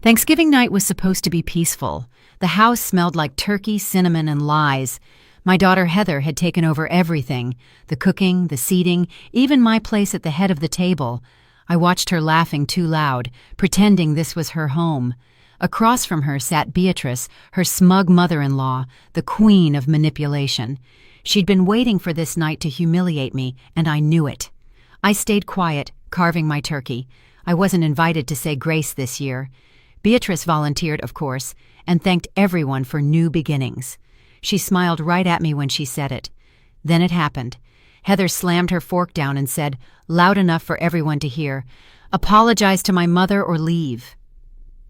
Thanksgiving night was supposed to be peaceful. The house smelled like turkey, cinnamon, and lies. My daughter Heather had taken over everything, the cooking, the seating, even my place at the head of the table. I watched her laughing too loud, pretending this was her home. Across from her sat Beatrice, her smug mother-in-law, the queen of manipulation. She'd been waiting for this night to humiliate me, and I knew it. I stayed quiet, carving my turkey. I wasn't invited to say grace this year. Beatrice volunteered, of course, and thanked everyone for new beginnings. She smiled right at me when she said it. Then it happened. Heather slammed her fork down and said, loud enough for everyone to hear, "Apologize to my mother or leave."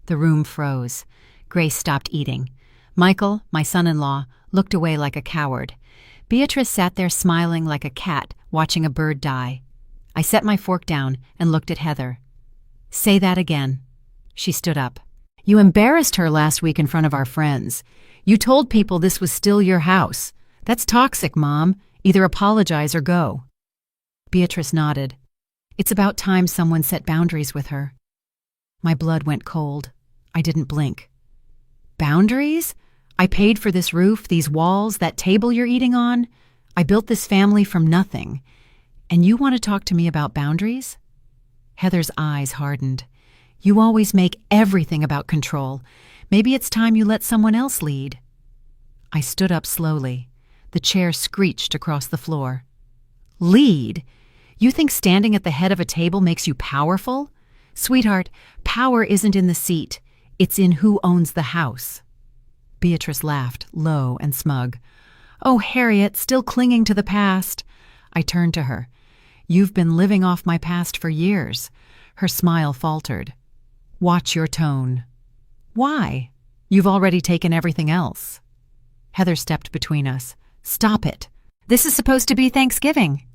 The room froze. Grace stopped eating. Michael, my son-in-law, looked away like a coward. Beatrice sat there smiling like a cat watching a bird die. I set my fork down and looked at Heather. "Say that again." She stood up. "You embarrassed her last week in front of our friends. You told people this was still your house. That's toxic, Mom. Either apologize or go." Beatrice nodded. "It's about time someone set boundaries with her." My blood went cold. I didn't blink. "Boundaries? I paid for this roof, these walls, that table you're eating on. I built this family from nothing. And you want to talk to me about boundaries?" Heather's eyes hardened. "You always make everything about control. Maybe it's time you let someone else lead." I stood up slowly. The chair screeched across the floor. "Lead? You think standing at the head of a table makes you powerful? Sweetheart, power isn't in the seat. It's in who owns the house." Beatrice laughed, low and smug. "Oh, Harriet, still clinging to the past." I turned to her. "You've been living off my past for years." Her smile faltered. "Watch your tone." "Why? You've already taken everything else." Heather stepped between us. "Stop it. This is supposed to be Thanksgiving."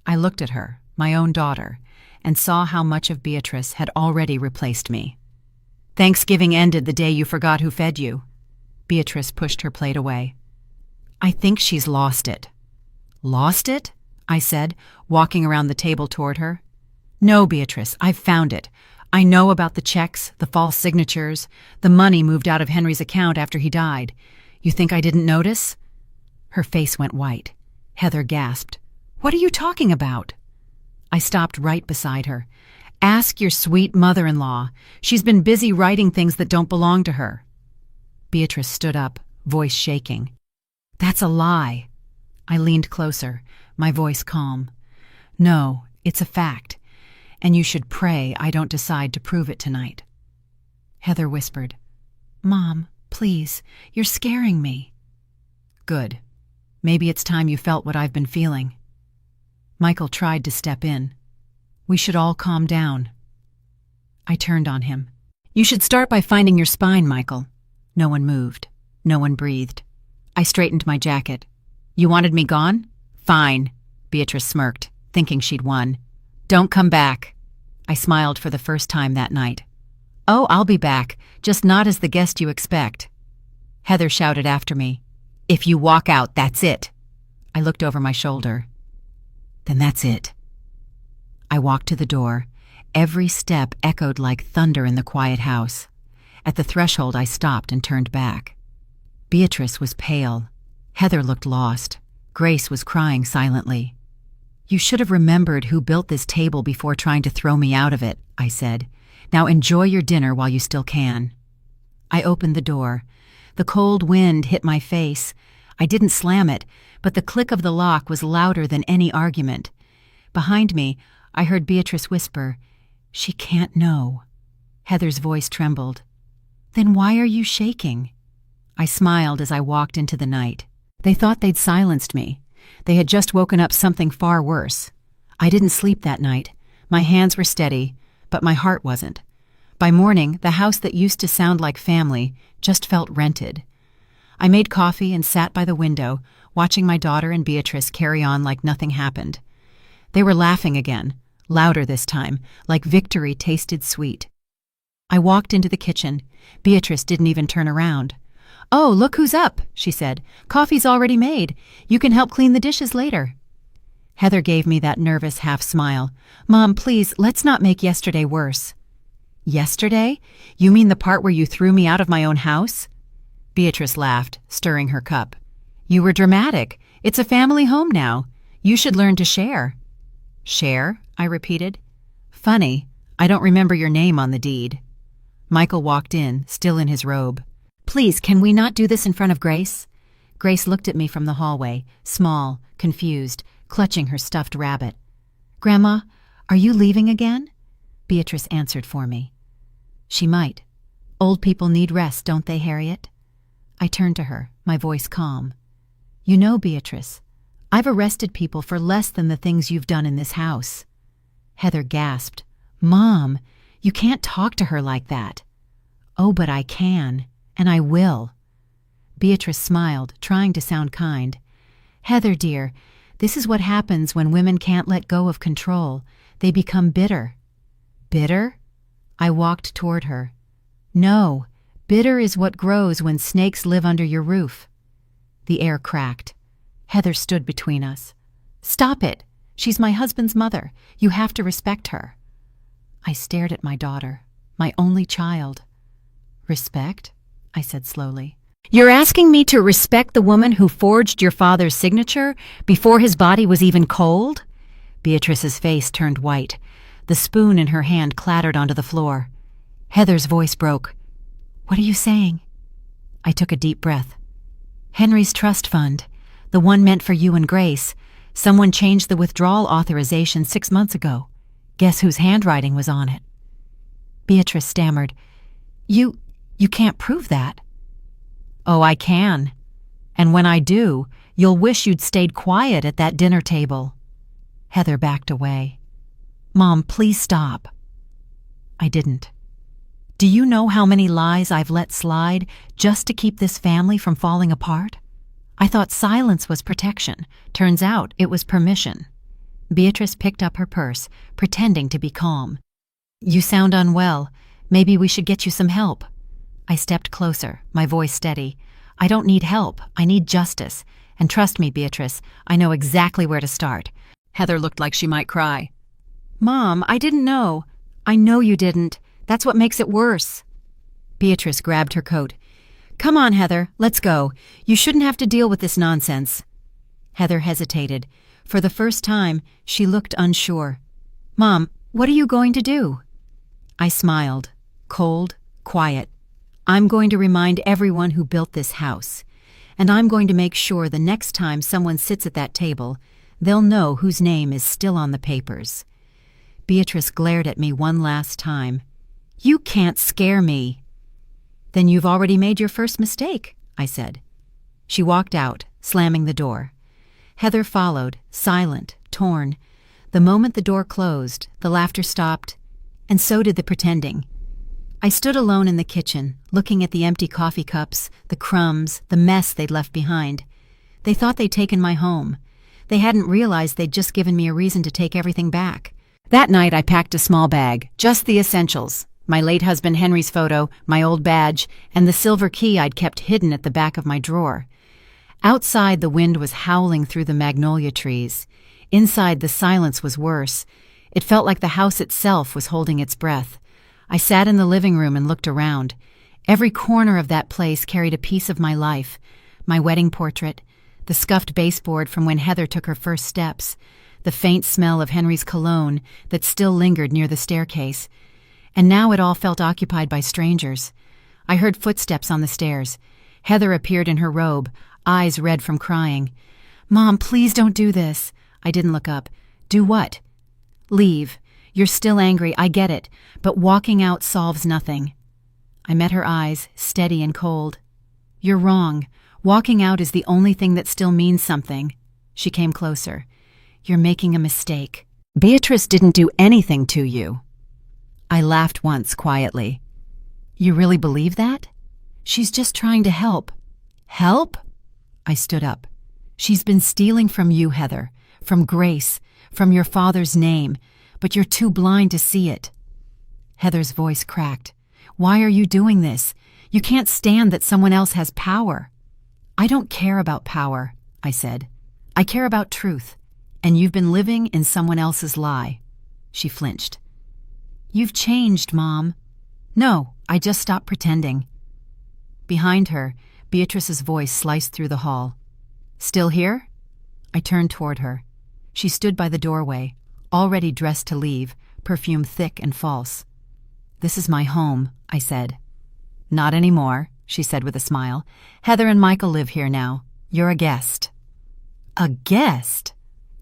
I looked at her, my own daughter, and saw how much of Beatrice had already replaced me. "Thanksgiving ended the day you forgot who fed you." Beatrice pushed her plate away. "I think she's lost it." "Lost it?" I said, walking around the table toward her. "No, Beatrice, I've found it. I know about the checks, the false signatures, the money moved out of Henry's account after he died. You think I didn't notice?" Her face went white. Heather gasped. "What are you talking about?" I stopped right beside her. "Ask your sweet mother-in-law. She's been busy writing things that don't belong to her." Beatrice stood up, voice shaking. "That's a lie." I leaned closer, my voice calm. "No, it's a fact. And you should pray I don't decide to prove it tonight." Heather whispered, "Mom, please, you're scaring me." "Good. Maybe it's time you felt what I've been feeling." Michael tried to step in. "We should all calm down." I turned on him. "You should start by finding your spine, Michael." No one moved. No one breathed. I straightened my jacket. "You wanted me gone? Fine." Beatrice smirked, thinking she'd won. "Don't come back." I smiled for the first time that night. "Oh, I'll be back, just not as the guest you expect." Heather shouted after me, "If you walk out, that's it." I looked over my shoulder. "Then that's it." I walked to the door. Every step echoed like thunder in the quiet house. At the threshold, I stopped and turned back. Beatrice was pale. Heather looked lost. Grace was crying silently. "You should have remembered who built this table before trying to throw me out of it," I said. "Now enjoy your dinner while you still can." I opened the door. The cold wind hit my face. I didn't slam it, but the click of the lock was louder than any argument. Behind me, I heard Beatrice whisper, "She can't know." Heather's voice trembled. "Then why are you shaking?" I smiled as I walked into the night. They thought they'd silenced me. They had just woken up something far worse. I didn't sleep that night. My hands were steady, but my heart wasn't. By morning, the house that used to sound like family just felt rented. I made coffee and sat by the window, watching my daughter and Beatrice carry on like nothing happened. They were laughing again, louder this time, like victory tasted sweet. I walked into the kitchen. Beatrice didn't even turn around. "Oh, look who's up," she said. "Coffee's already made. You can help clean the dishes later." Heather gave me that nervous half smile. "Mom, please, let's not make yesterday worse." Yesterday? You mean the part where you threw me out of my own house? Beatrice laughed, stirring her cup. You were dramatic. It's a family home now. You should learn to share. Share? I repeated. Funny, I don't remember your name on the deed. Michael walked in, still in his robe. Please, can we not do this in front of Grace? Grace looked at me from the hallway, small, confused, clutching her stuffed rabbit. Grandma, are you leaving again? Beatrice answered for me. She might. Old people need rest, don't they, Harriet? I turned to her, my voice calm. You know, Beatrice, I've arrested people for less than the things you've done in this house. Heather gasped. Mom, you can't talk to her like that. Oh, but I can, and I will. Beatrice smiled, trying to sound kind. Heather, dear, this is what happens when women can't let go of control. They become bitter. Bitter? I walked toward her. No, bitter is what grows when snakes live under your roof. The air cracked. Heather stood between us. Stop it! She's my husband's mother. You have to respect her. I stared at my daughter, my only child. Respect? I said slowly. You're asking me to respect the woman who forged your father's signature before his body was even cold? Beatrice's face turned white. The spoon in her hand clattered onto the floor. Heather's voice broke. What are you saying? I took a deep breath. Henry's trust fund, the one meant for you and Grace, someone changed the withdrawal authorization 6 months ago. Guess whose handwriting was on it? Beatrice stammered. You can't prove that. Oh, I can. And when I do, you'll wish you'd stayed quiet at that dinner table. Heather backed away. Mom, please stop. I didn't. Do you know how many lies I've let slide just to keep this family from falling apart? I thought silence was protection. Turns out it was permission. Beatrice picked up her purse, pretending to be calm. You sound unwell. Maybe we should get you some help. I stepped closer, my voice steady. I don't need help. I need justice. And trust me, Beatrice, I know exactly where to start. Heather looked like she might cry. Mom, I didn't know. I know you didn't. That's what makes it worse. Beatrice grabbed her coat. Come on, Heather, let's go. You shouldn't have to deal with this nonsense. Heather hesitated. For the first time, she looked unsure. Mom, what are you going to do? I smiled, cold, quiet. I'm going to remind everyone who built this house. And I'm going to make sure the next time someone sits at that table, they'll know whose name is still on the papers. Beatrice glared at me one last time. You can't scare me. Then you've already made your first mistake, I said. She walked out, slamming the door. Heather followed, silent, torn. The moment the door closed, the laughter stopped, and so did the pretending. I stood alone in the kitchen, looking at the empty coffee cups, the crumbs, the mess they'd left behind. They thought they'd taken my home. They hadn't realized they'd just given me a reason to take everything back. That night I packed a small bag, just the essentials. My late husband Henry's photo, my old badge, and the silver key I'd kept hidden at the back of my drawer. Outside, the wind was howling through the magnolia trees. Inside, the silence was worse. It felt like the house itself was holding its breath. I sat in the living room and looked around. Every corner of that place carried a piece of my life. My wedding portrait, the scuffed baseboard from when Heather took her first steps, the faint smell of Henry's cologne that still lingered near the staircase. And now it all felt occupied by strangers. I heard footsteps on the stairs. Heather appeared in her robe, eyes red from crying. Mom, please don't do this. I didn't look up. Do what? Leave. You're still angry, I get it, but walking out solves nothing. I met her eyes, steady and cold. You're wrong. Walking out is the only thing that still means something. She came closer. You're making a mistake. Beatrice didn't do anything to you. I laughed once quietly. You really believe that? She's just trying to help. Help? I stood up. She's been stealing from you, Heather, from Grace, from your father's name, but you're too blind to see it. Heather's voice cracked. Why are you doing this? You can't stand that someone else has power. I don't care about power, I said. I care about truth, and you've been living in someone else's lie. She flinched. You've changed, Mom. No, I just stopped pretending. Behind her, Beatrice's voice sliced through the hall. Still here? I turned toward her. She stood by the doorway, already dressed to leave, perfume thick and false. This is my home, I said. Not anymore, she said with a smile. Heather and Michael live here now. You're a guest. A guest?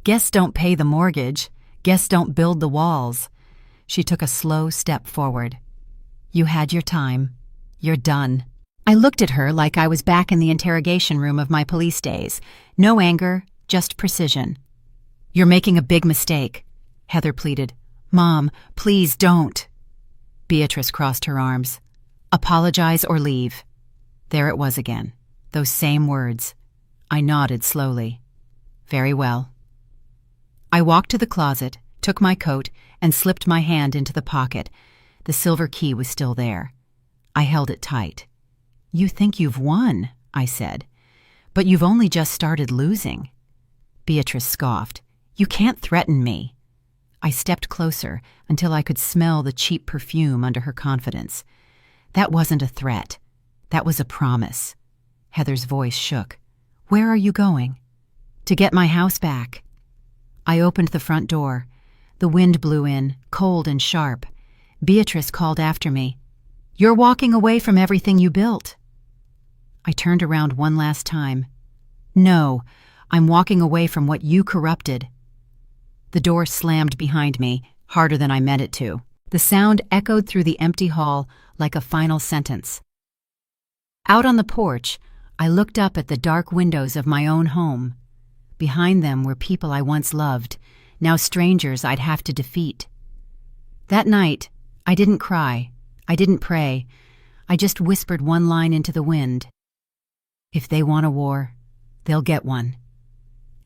Guests don't pay the mortgage. Guests don't build the walls. She took a slow step forward. You had your time. You're done. I looked at her like I was back in the interrogation room of my police days. No anger, just precision. You're making a big mistake, Heather pleaded. Mom, please don't. Beatrice crossed her arms. Apologize or leave. There it was again. Those same words. I nodded slowly. Very well. I walked to the closet, took my coat, and slipped my hand into the pocket. The silver key was still there. I held it tight. You think you've won, I said. But you've only just started losing. Beatrice scoffed. You can't threaten me. I stepped closer until I could smell the cheap perfume under her confidence. That wasn't a threat. That was a promise. Heather's voice shook. Where are you going? To get my house back. I opened the front door. The wind blew in, cold and sharp. Beatrice called after me. You're walking away from everything you built. I turned around one last time. No, I'm walking away from what you corrupted. The door slammed behind me, harder than I meant it to. The sound echoed through the empty hall like a final sentence. Out on the porch, I looked up at the dark windows of my own home. Behind them were people I once loved, now strangers I'd have to defeat. That night, I didn't cry. I didn't pray. I just whispered one line into the wind. If they want a war, they'll get one.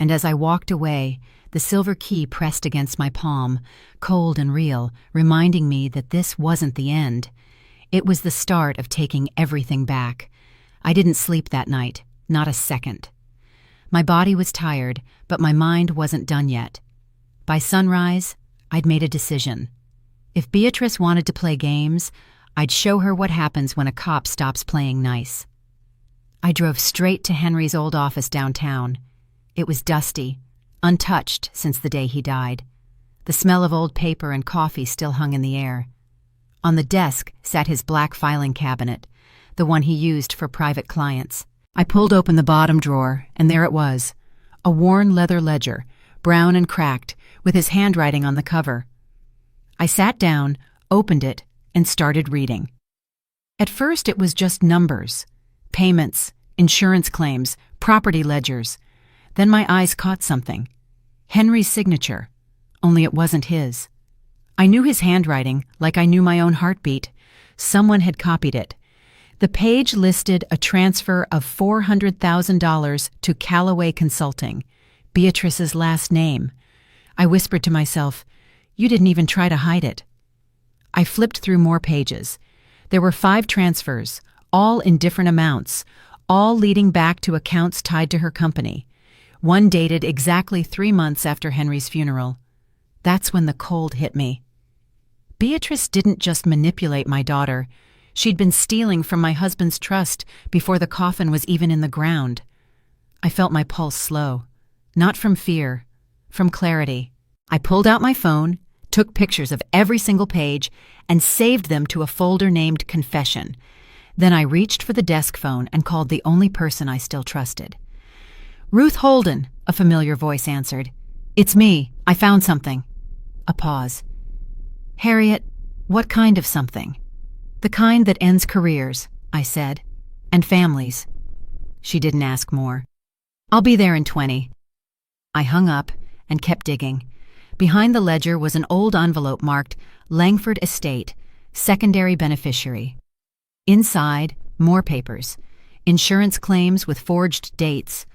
And as I walked away, the silver key pressed against my palm, cold and real, reminding me that this wasn't the end. It was the start of taking everything back. I didn't sleep that night, not a second. My body was tired, but my mind wasn't done yet. By sunrise, I'd made a decision. If Beatrice wanted to play games, I'd show her what happens when a cop stops playing nice. I drove straight to Henry's old office downtown. It was dusty, untouched since the day he died. The smell of old paper and coffee still hung in the air. On the desk sat his black filing cabinet, the one he used for private clients. I pulled open the bottom drawer, and there it was, a worn leather ledger, brown and cracked, with his handwriting on the cover. I sat down, opened it, and started reading. At first it was just numbers, payments, insurance claims, property ledgers. Then my eyes caught something. Henry's signature, only it wasn't his. I knew his handwriting like I knew my own heartbeat. Someone had copied it. The page listed a transfer of $400,000 to Callaway Consulting, Beatrice's last name. I whispered to myself, you didn't even try to hide it. I flipped through more pages. There were 5 transfers, all in different amounts, all leading back to accounts tied to her company. One dated exactly 3 months after Henry's funeral. That's when the cold hit me. Beatrice didn't just manipulate my daughter. She'd been stealing from my husband's trust before the coffin was even in the ground. I felt my pulse slow. Not from fear, from clarity. I pulled out my phone, took pictures of every single page, and saved them to a folder named Confession. Then I reached for the desk phone and called the only person I still trusted. Ruth Holden, a familiar voice answered. It's me. I found something. A pause. Harriet, what kind of something? The kind that ends careers, I said, and families. She didn't ask more. I'll be there in 20. I hung up and kept digging. Behind the ledger was an old envelope marked Langford Estate, secondary beneficiary. Inside, more papers, insurance claims with forged dates,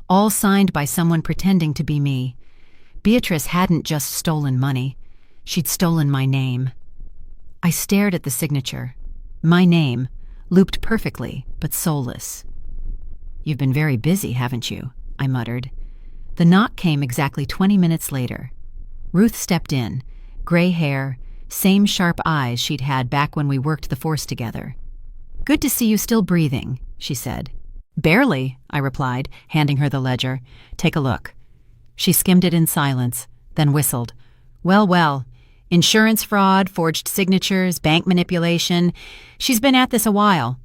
all signed by someone pretending to be me. Beatrice hadn't just stolen money. She'd stolen my name. I stared at the signature. My name, looped perfectly, but soulless. You've been very busy, haven't you? I muttered. The knock came exactly 20 minutes later. Ruth stepped in, gray hair, same sharp eyes she'd had back when we worked the force together. "Good to see you still breathing," she said. "Barely," I replied, handing her the ledger. "Take a look." She skimmed it in silence, then whistled. "Well, well. Insurance fraud, forged signatures, bank manipulation. She's been at this a while.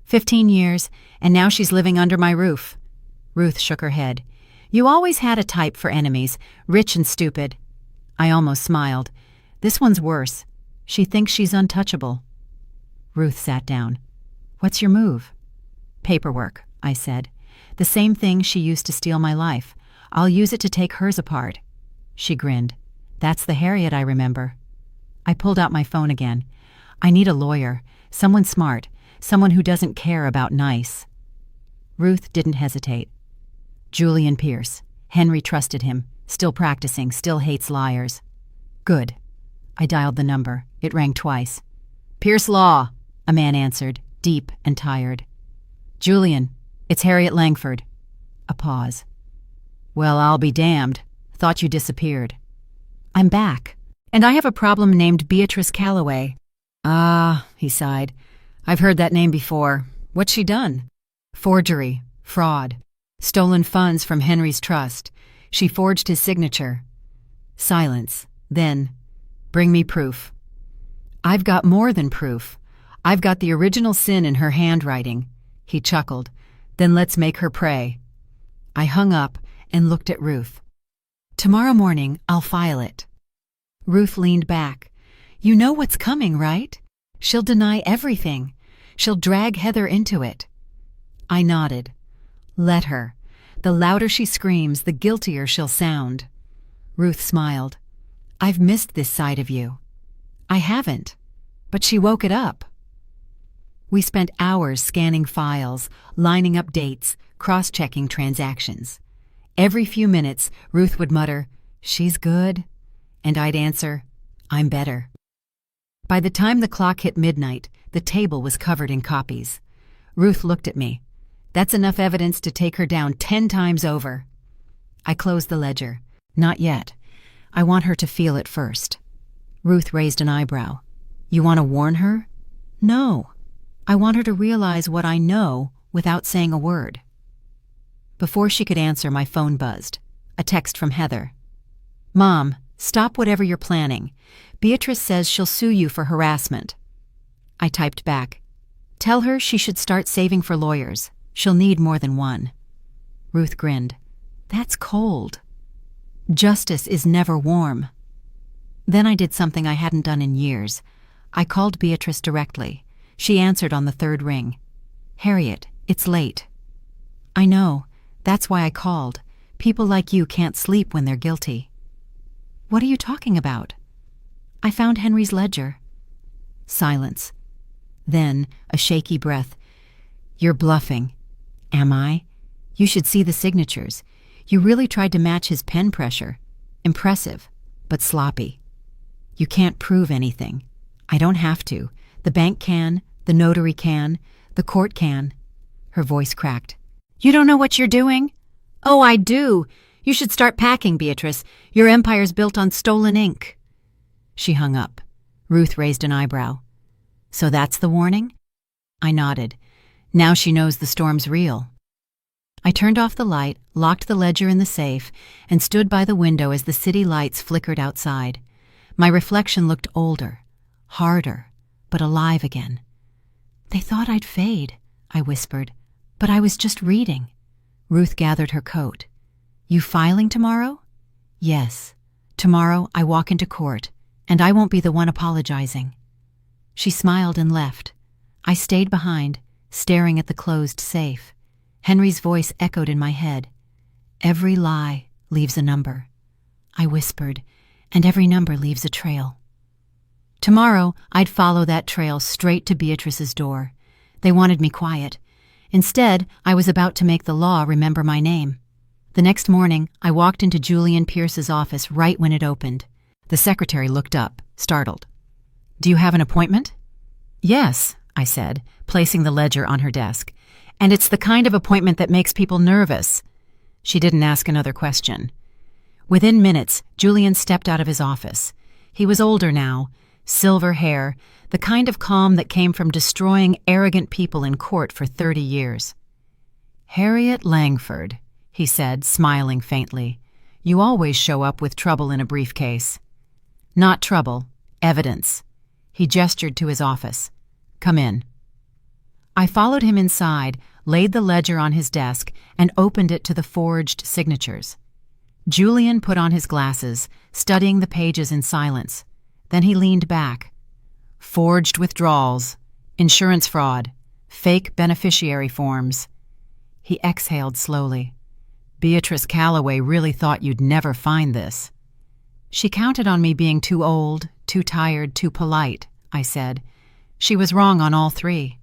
15 years, and now she's living under my roof." Ruth shook her head. "You always had a type for enemies, rich and stupid." I almost smiled. "This one's worse. She thinks she's untouchable." Ruth sat down. "What's your move?" "Paperwork," I said. "The same thing she used to steal my life. I'll use it to take hers apart." She grinned. "That's the Harriet I remember." I pulled out my phone again. "I need a lawyer, someone smart, someone who doesn't care about nice." Ruth didn't hesitate. "Julian Pierce. Henry trusted him. Still practicing, still hates liars." "Good." I dialed the number. It rang twice. "Pierce Law," a man answered, deep and tired. "Julian, it's Harriet Langford." A pause. "Well, I'll be damned. Thought you disappeared." "I'm back. And I have a problem named Beatrice Calloway." "Ah," he sighed. "I've heard that name before. What's she done?" "Forgery. Fraud. Stolen funds from Henry's trust. She forged his signature." Silence. Then, "Bring me proof." "I've got more than proof. I've got the original sin in her handwriting." He chuckled. "Then let's make her pray." I hung up and looked at Ruth. "Tomorrow morning, I'll file it." Ruth leaned back. "You know what's coming, right? She'll deny everything. She'll drag Heather into it." I nodded. "Let her. The louder she screams, the guiltier she'll sound." Ruth smiled. "I've missed this side of you." "I haven't. But she woke it up." We spent hours scanning files, lining up dates, cross-checking transactions. Every few minutes, Ruth would mutter, "She's good," and I'd answer, "I'm better." By the time the clock hit midnight, the table was covered in copies. Ruth looked at me. "That's enough evidence to take her down 10 times over." I closed the ledger. "Not yet. I want her to feel it first." Ruth raised an eyebrow. "You want to warn her?" "No. I want her to realize what I know without saying a word." Before she could answer, my phone buzzed. A text from Heather. "Mom, stop whatever you're planning. Beatrice says she'll sue you for harassment." I typed back, "Tell her she should start saving for lawyers. She'll need more than one." Ruth grinned. "That's cold. Justice is never warm." Then I did something I hadn't done in years. I called Beatrice directly. She answered on the 3rd ring. "Harriet, it's late." "I know. That's why I called. People like you can't sleep when they're guilty." "What are you talking about?" "I found Henry's ledger." Silence. Then, a shaky breath. "You're bluffing." "Am I? You should see the signatures. You really tried to match his pen pressure. Impressive, but sloppy." "You can't prove anything." "I don't have to. The bank can, the notary can, the court can." Her voice cracked. "You don't know what you're doing?" "Oh, I do. You should start packing, Beatrice. Your empire's built on stolen ink." She hung up. Ruth raised an eyebrow. "So that's the warning?" I nodded. "Now she knows the storm's real." I turned off the light, locked the ledger in the safe, and stood by the window as the city lights flickered outside. My reflection looked older, harder, but alive again. "They thought I'd fade," I whispered, "but I was just reading." Ruth gathered her coat. "You filing tomorrow?" "Yes. Tomorrow I walk into court, and I won't be the one apologizing." She smiled and left. I stayed behind, staring at the closed safe. Henry's voice echoed in my head. "Every lie leaves a number." I whispered, "And every number leaves a trail." Tomorrow, I'd follow that trail straight to Beatrice's door. They wanted me quiet. Instead, I was about to make the law remember my name. The next morning, I walked into Julian Pierce's office right when it opened. The secretary looked up, startled. "Do you have an appointment?" "Yes," I said, placing the ledger on her desk. "And it's the kind of appointment that makes people nervous." She didn't ask another question. Within minutes, Julian stepped out of his office. He was older now, Silver hair, the kind of calm that came from destroying arrogant people in court for 30 years. "Harriet Langford," he said, smiling faintly. "You always show up with trouble in a briefcase." "Not trouble, evidence." He gestured to his office. "Come in." I followed him inside, laid the ledger on his desk, and opened it to the forged signatures. Julian put on his glasses, studying the pages in silence. Then he leaned back. "Forged withdrawals, insurance fraud, fake beneficiary forms." He exhaled slowly. "Beatrice Calloway really thought you'd never find this." "She counted on me being too old, too tired, too polite," I said. "She was wrong on all three."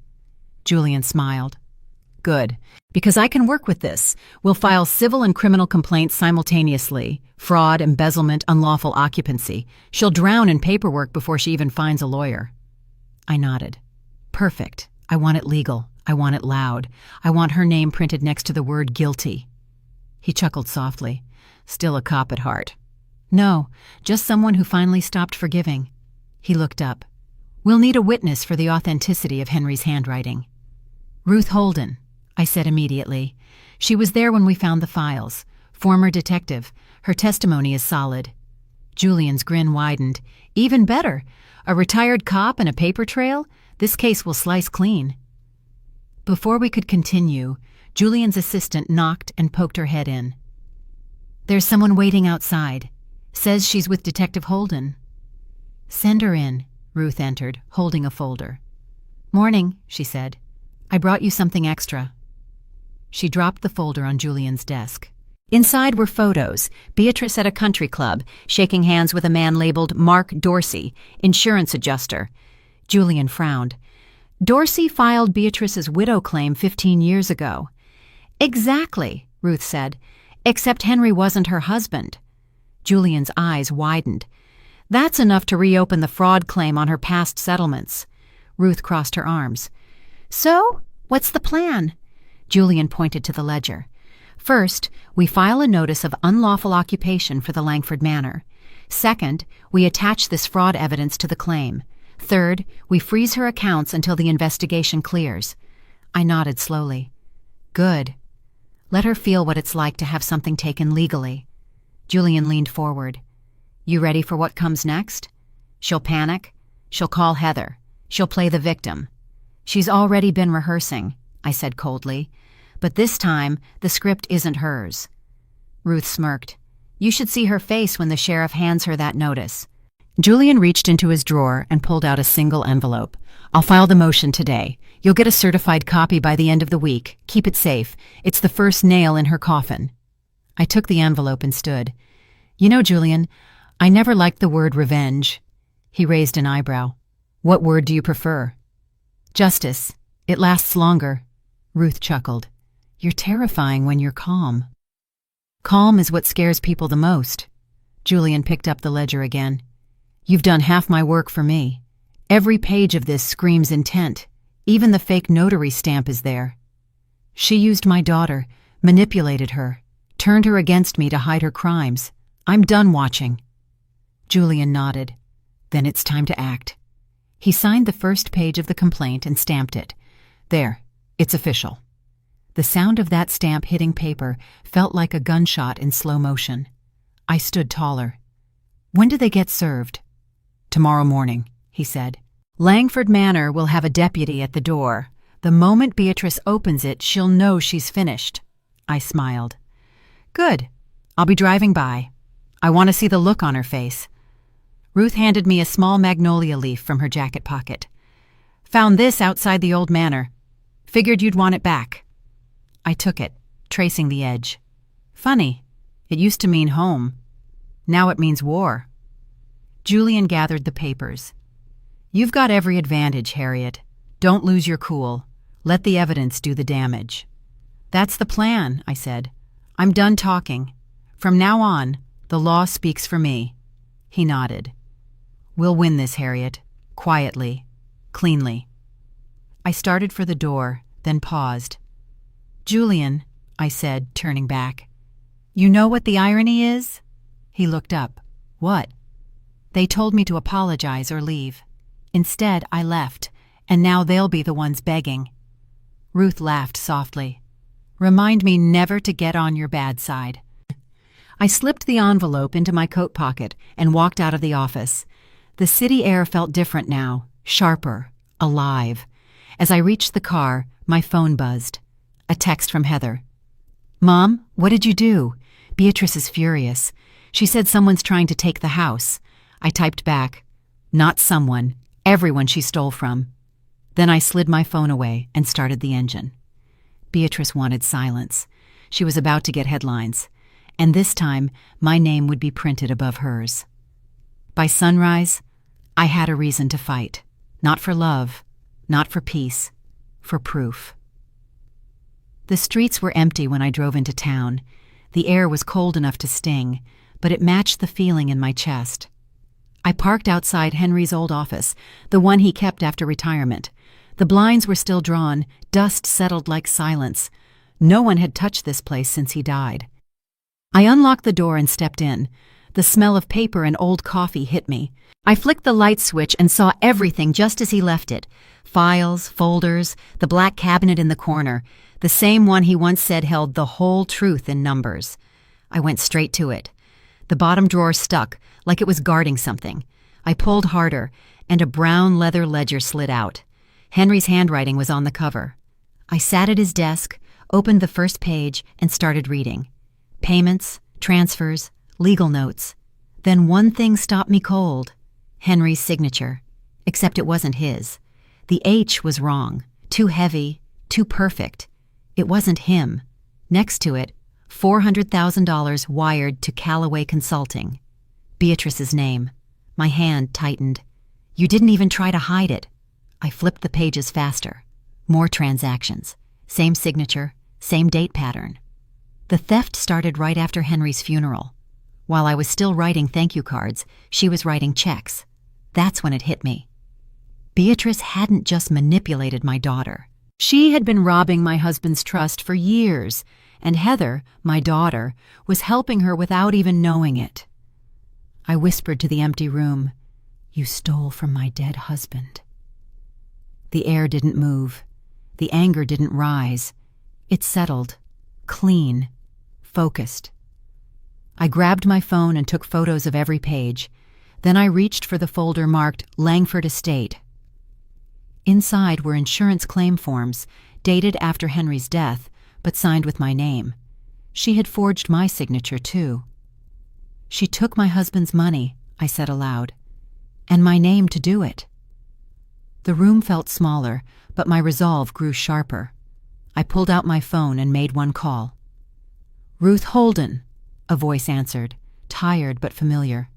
Julian smiled. "Good, because I can work with this. We'll file civil and criminal complaints simultaneously. Fraud, embezzlement, unlawful occupancy. She'll drown in paperwork before she even finds a lawyer." I nodded. "Perfect. I want it legal. I want it loud. I want her name printed next to the word guilty." He chuckled softly. "Still a cop at heart." "No, just someone who finally stopped forgiving." He looked up. "We'll need a witness for the authenticity of Henry's handwriting." "Ruth Holden," I said immediately. "She was there when we found the files. Former detective. Her testimony is solid." Julian's grin widened. "Even better. A retired cop and a paper trail? This case will slice clean." Before we could continue, Julian's assistant knocked and poked her head in. "There's someone waiting outside. Says she's with Detective Holden." "Send her in." Ruth entered, holding a folder. "Morning," she said. "I brought you something extra." She dropped the folder on Julian's desk. Inside were photos. Beatrice at a country club, shaking hands with a man labeled Mark Dorsey, insurance adjuster. Julian frowned. "Dorsey filed Beatrice's widow claim 15 years ago." "Exactly," Ruth said, "except Henry wasn't her husband." Julian's eyes widened. "That's enough to reopen the fraud claim on her past settlements." Ruth crossed her arms. "So, what's the plan?" Julian pointed to the ledger. "First, we file a notice of unlawful occupation for the Langford Manor. Second, we attach this fraud evidence to the claim. Third, we freeze her accounts until the investigation clears." I nodded slowly. "Good. Let her feel what it's like to have something taken legally." Julian leaned forward. "You ready for what comes next? She'll panic. She'll call Heather. She'll play the victim." "She's already been rehearsing," I said coldly. "But this time, the script isn't hers." Ruth smirked. "You should see her face when the sheriff hands her that notice." Julian reached into his drawer and pulled out a single envelope. "I'll file the motion today. You'll get a certified copy by the end of the week. Keep it safe. It's the first nail in her coffin." I took the envelope and stood. "You know, Julian, I never liked the word revenge." He raised an eyebrow. "What word do you prefer?" "Justice. It lasts longer." Ruth chuckled. "You're terrifying when you're calm." "Calm is what scares people the most." Julian picked up the ledger again. "You've done half my work for me. Every page of this screams intent. Even the fake notary stamp is there. She used my daughter, manipulated her, turned her against me to hide her crimes. I'm done watching." Julian nodded. "Then it's time to act." He signed the first page of the complaint and stamped it. "There, it's official." The sound of that stamp hitting paper felt like a gunshot in slow motion. I stood taller. "When do they get served?" "Tomorrow morning," he said. "Langford Manor will have a deputy at the door. The moment Beatrice opens it, she'll know she's finished." I smiled. "Good. I'll be driving by. I want to see the look on her face." Ruth handed me a small magnolia leaf from her jacket pocket. "Found this outside the old manor. Figured you'd want it back." I took it, tracing the edge. "Funny. It used to mean home. Now it means war." Julian gathered the papers. "You've got every advantage, Harriet. Don't lose your cool. Let the evidence do the damage." "That's the plan," I said. "I'm done talking. From now on, the law speaks for me." He nodded. "We'll win this, Harriet. Quietly. Cleanly." I started for the door, then paused. "Julian," I said, turning back. "You know what the irony is?" He looked up. "What?" They told me to apologize or leave. Instead, I left, and now they'll be the ones begging." Ruth laughed softly. "Remind me never to get on your bad side." I slipped the envelope into my coat pocket and walked out of the office. The city air felt different now, sharper, alive. As I reached the car, my phone buzzed. A text from Heather. "Mom, what did you do? Beatrice is furious. She said someone's trying to take the house." I typed back, "Not someone, everyone she stole from." Then I slid my phone away and started the engine. Beatrice wanted silence. She was about to get headlines. And this time, my name would be printed above hers. By sunrise, I had a reason to fight. Not for love, not for peace, for proof. The streets were empty when I drove into town. The air was cold enough to sting, but it matched the feeling in my chest. I parked outside Henry's old office, the one he kept after retirement. The blinds were still drawn, dust settled like silence. No one had touched this place since he died. I unlocked the door and stepped in. The smell of paper and old coffee hit me. I flicked the light switch and saw everything just as he left it. Files, folders, the black cabinet in the corner, the same one he once said held the whole truth in numbers. I went straight to it. The bottom drawer stuck, like it was guarding something. I pulled harder, and a brown leather ledger slid out. Henry's handwriting was on the cover. I sat at his desk, opened the first page, and started reading. Payments, transfers, legal notes. Then one thing stopped me cold. Henry's signature. Except it wasn't his. The H was wrong. Too heavy, too perfect. It wasn't him. Next to it, $400,000 wired to Callaway Consulting. Beatrice's name. My hand tightened. "You didn't even try to hide it." I flipped the pages faster. More transactions. Same signature, same date pattern. The theft started right after Henry's funeral. While I was still writing thank you cards, she was writing checks. That's when it hit me. Beatrice hadn't just manipulated my daughter. She had been robbing my husband's trust for years, and Heather, my daughter, was helping her without even knowing it. I whispered to the empty room, "You stole from my dead husband." The air didn't move. The anger didn't rise. It settled, clean, focused. I grabbed my phone and took photos of every page. Then I reached for the folder marked Langford Estate. Inside were insurance claim forms, dated after Henry's death, but signed with my name. She had forged my signature, too. "She took my husband's money," I said aloud, "and my name to do it." The room felt smaller, but my resolve grew sharper. I pulled out my phone and made one call. "Ruth Holden," a voice answered, tired but familiar.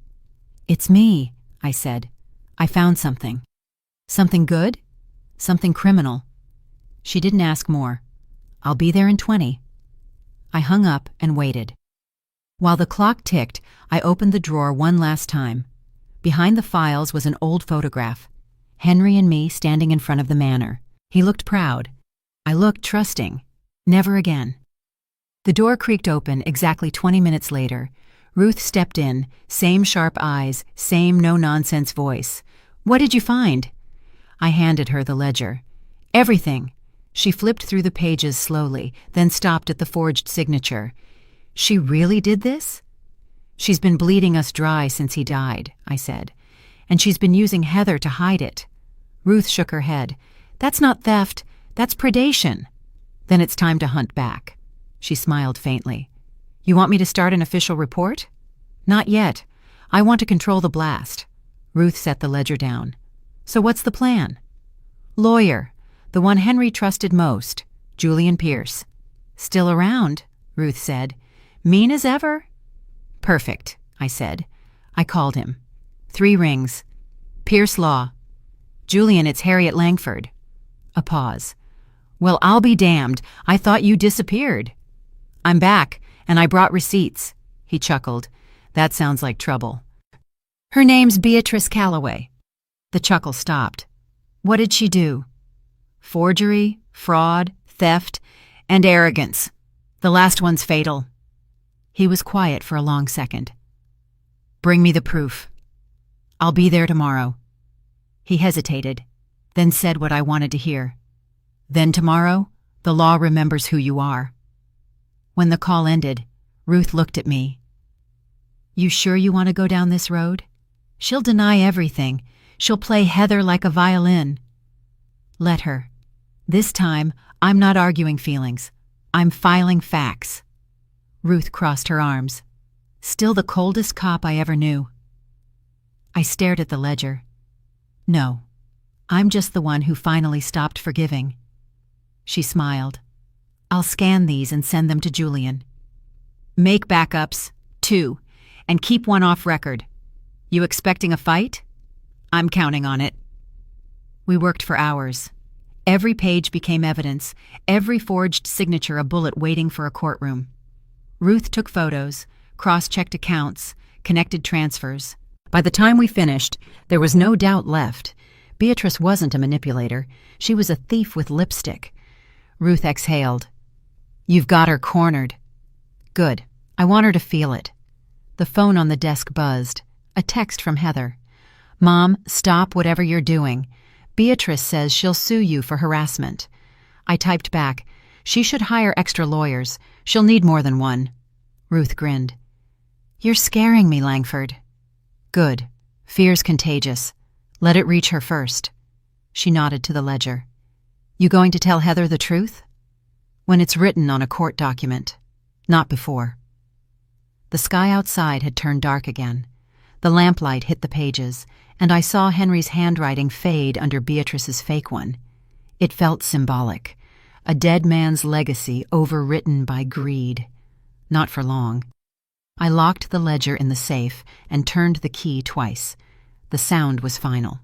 "It's me," I said. "I found something." "Something good? Something criminal?" She didn't ask more. "I'll be there in 20. I hung up and waited. While the clock ticked, I opened the drawer one last time. Behind the files was an old photograph. Henry and me standing in front of the manor. He looked proud. I looked trusting. Never again. The door creaked open exactly 20 minutes later. Ruth stepped in, same sharp eyes, same no-nonsense voice. "What did you find?" I handed her the ledger. "Everything." She flipped through the pages slowly, then stopped at the forged signature. "She really did this?" "She's been bleeding us dry since he died," I said. "And she's been using Heather to hide it." Ruth shook her head. "That's not theft, that's predation." "Then it's time to hunt back." She smiled faintly. "You want me to start an official report?" "Not yet. I want to control the blast." Ruth set the ledger down. "So what's the plan?" "Lawyer. The one Henry trusted most. Julian Pierce." "Still around," Ruth said. "Mean as ever?" "Perfect," I said. I called him. 3 rings. "Pierce Law." "Julian, it's Harriet Langford." A pause. "Well, I'll be damned. I thought you disappeared." "I'm back, and I brought receipts." He chuckled. "That sounds like trouble." "Her name's Beatrice Callaway." The chuckle stopped. "What did she do?" "Forgery, fraud, theft, and arrogance. The last one's fatal." He was quiet for a long second. "Bring me the proof." I'll be there tomorrow. He hesitated, then said what I wanted to hear. Then tomorrow, the law remembers who you are. When the call ended, Ruth looked at me. You sure you want to go down this road? She'll deny everything. She'll play Heather like a violin. Let her. This time, I'm not arguing feelings. I'm filing facts. Ruth crossed her arms. Still the coldest cop I ever knew. I stared at the ledger. No, I'm just the one who finally stopped forgiving. She smiled. I'll scan these and send them to Julian. Make backups, 2, and keep one off record. You expecting a fight? I'm counting on it. We worked for hours. Every page became evidence, every forged signature a bullet waiting for a courtroom. Ruth took photos, cross-checked accounts, connected transfers. By the time we finished, there was no doubt left. Beatrice wasn't a manipulator. She was a thief with lipstick. Ruth exhaled. You've got her cornered. Good. I want her to feel it. The phone on the desk buzzed. A text from Heather. Mom, stop whatever you're doing. Beatrice says she'll sue you for harassment. I typed back, she should hire extra lawyers. She'll need more than one. Ruth grinned. You're scaring me, Langford. Good. Fear's contagious. Let it reach her first. She nodded to the ledger. You going to tell Heather the truth? When it's written on a court document. Not before. The sky outside had turned dark again. The lamplight hit the pages, and I saw Henry's handwriting fade under Beatrice's fake one. It felt symbolic. A dead man's legacy overwritten by greed. Not for long. I locked the ledger in the safe and turned the key twice. The sound was final.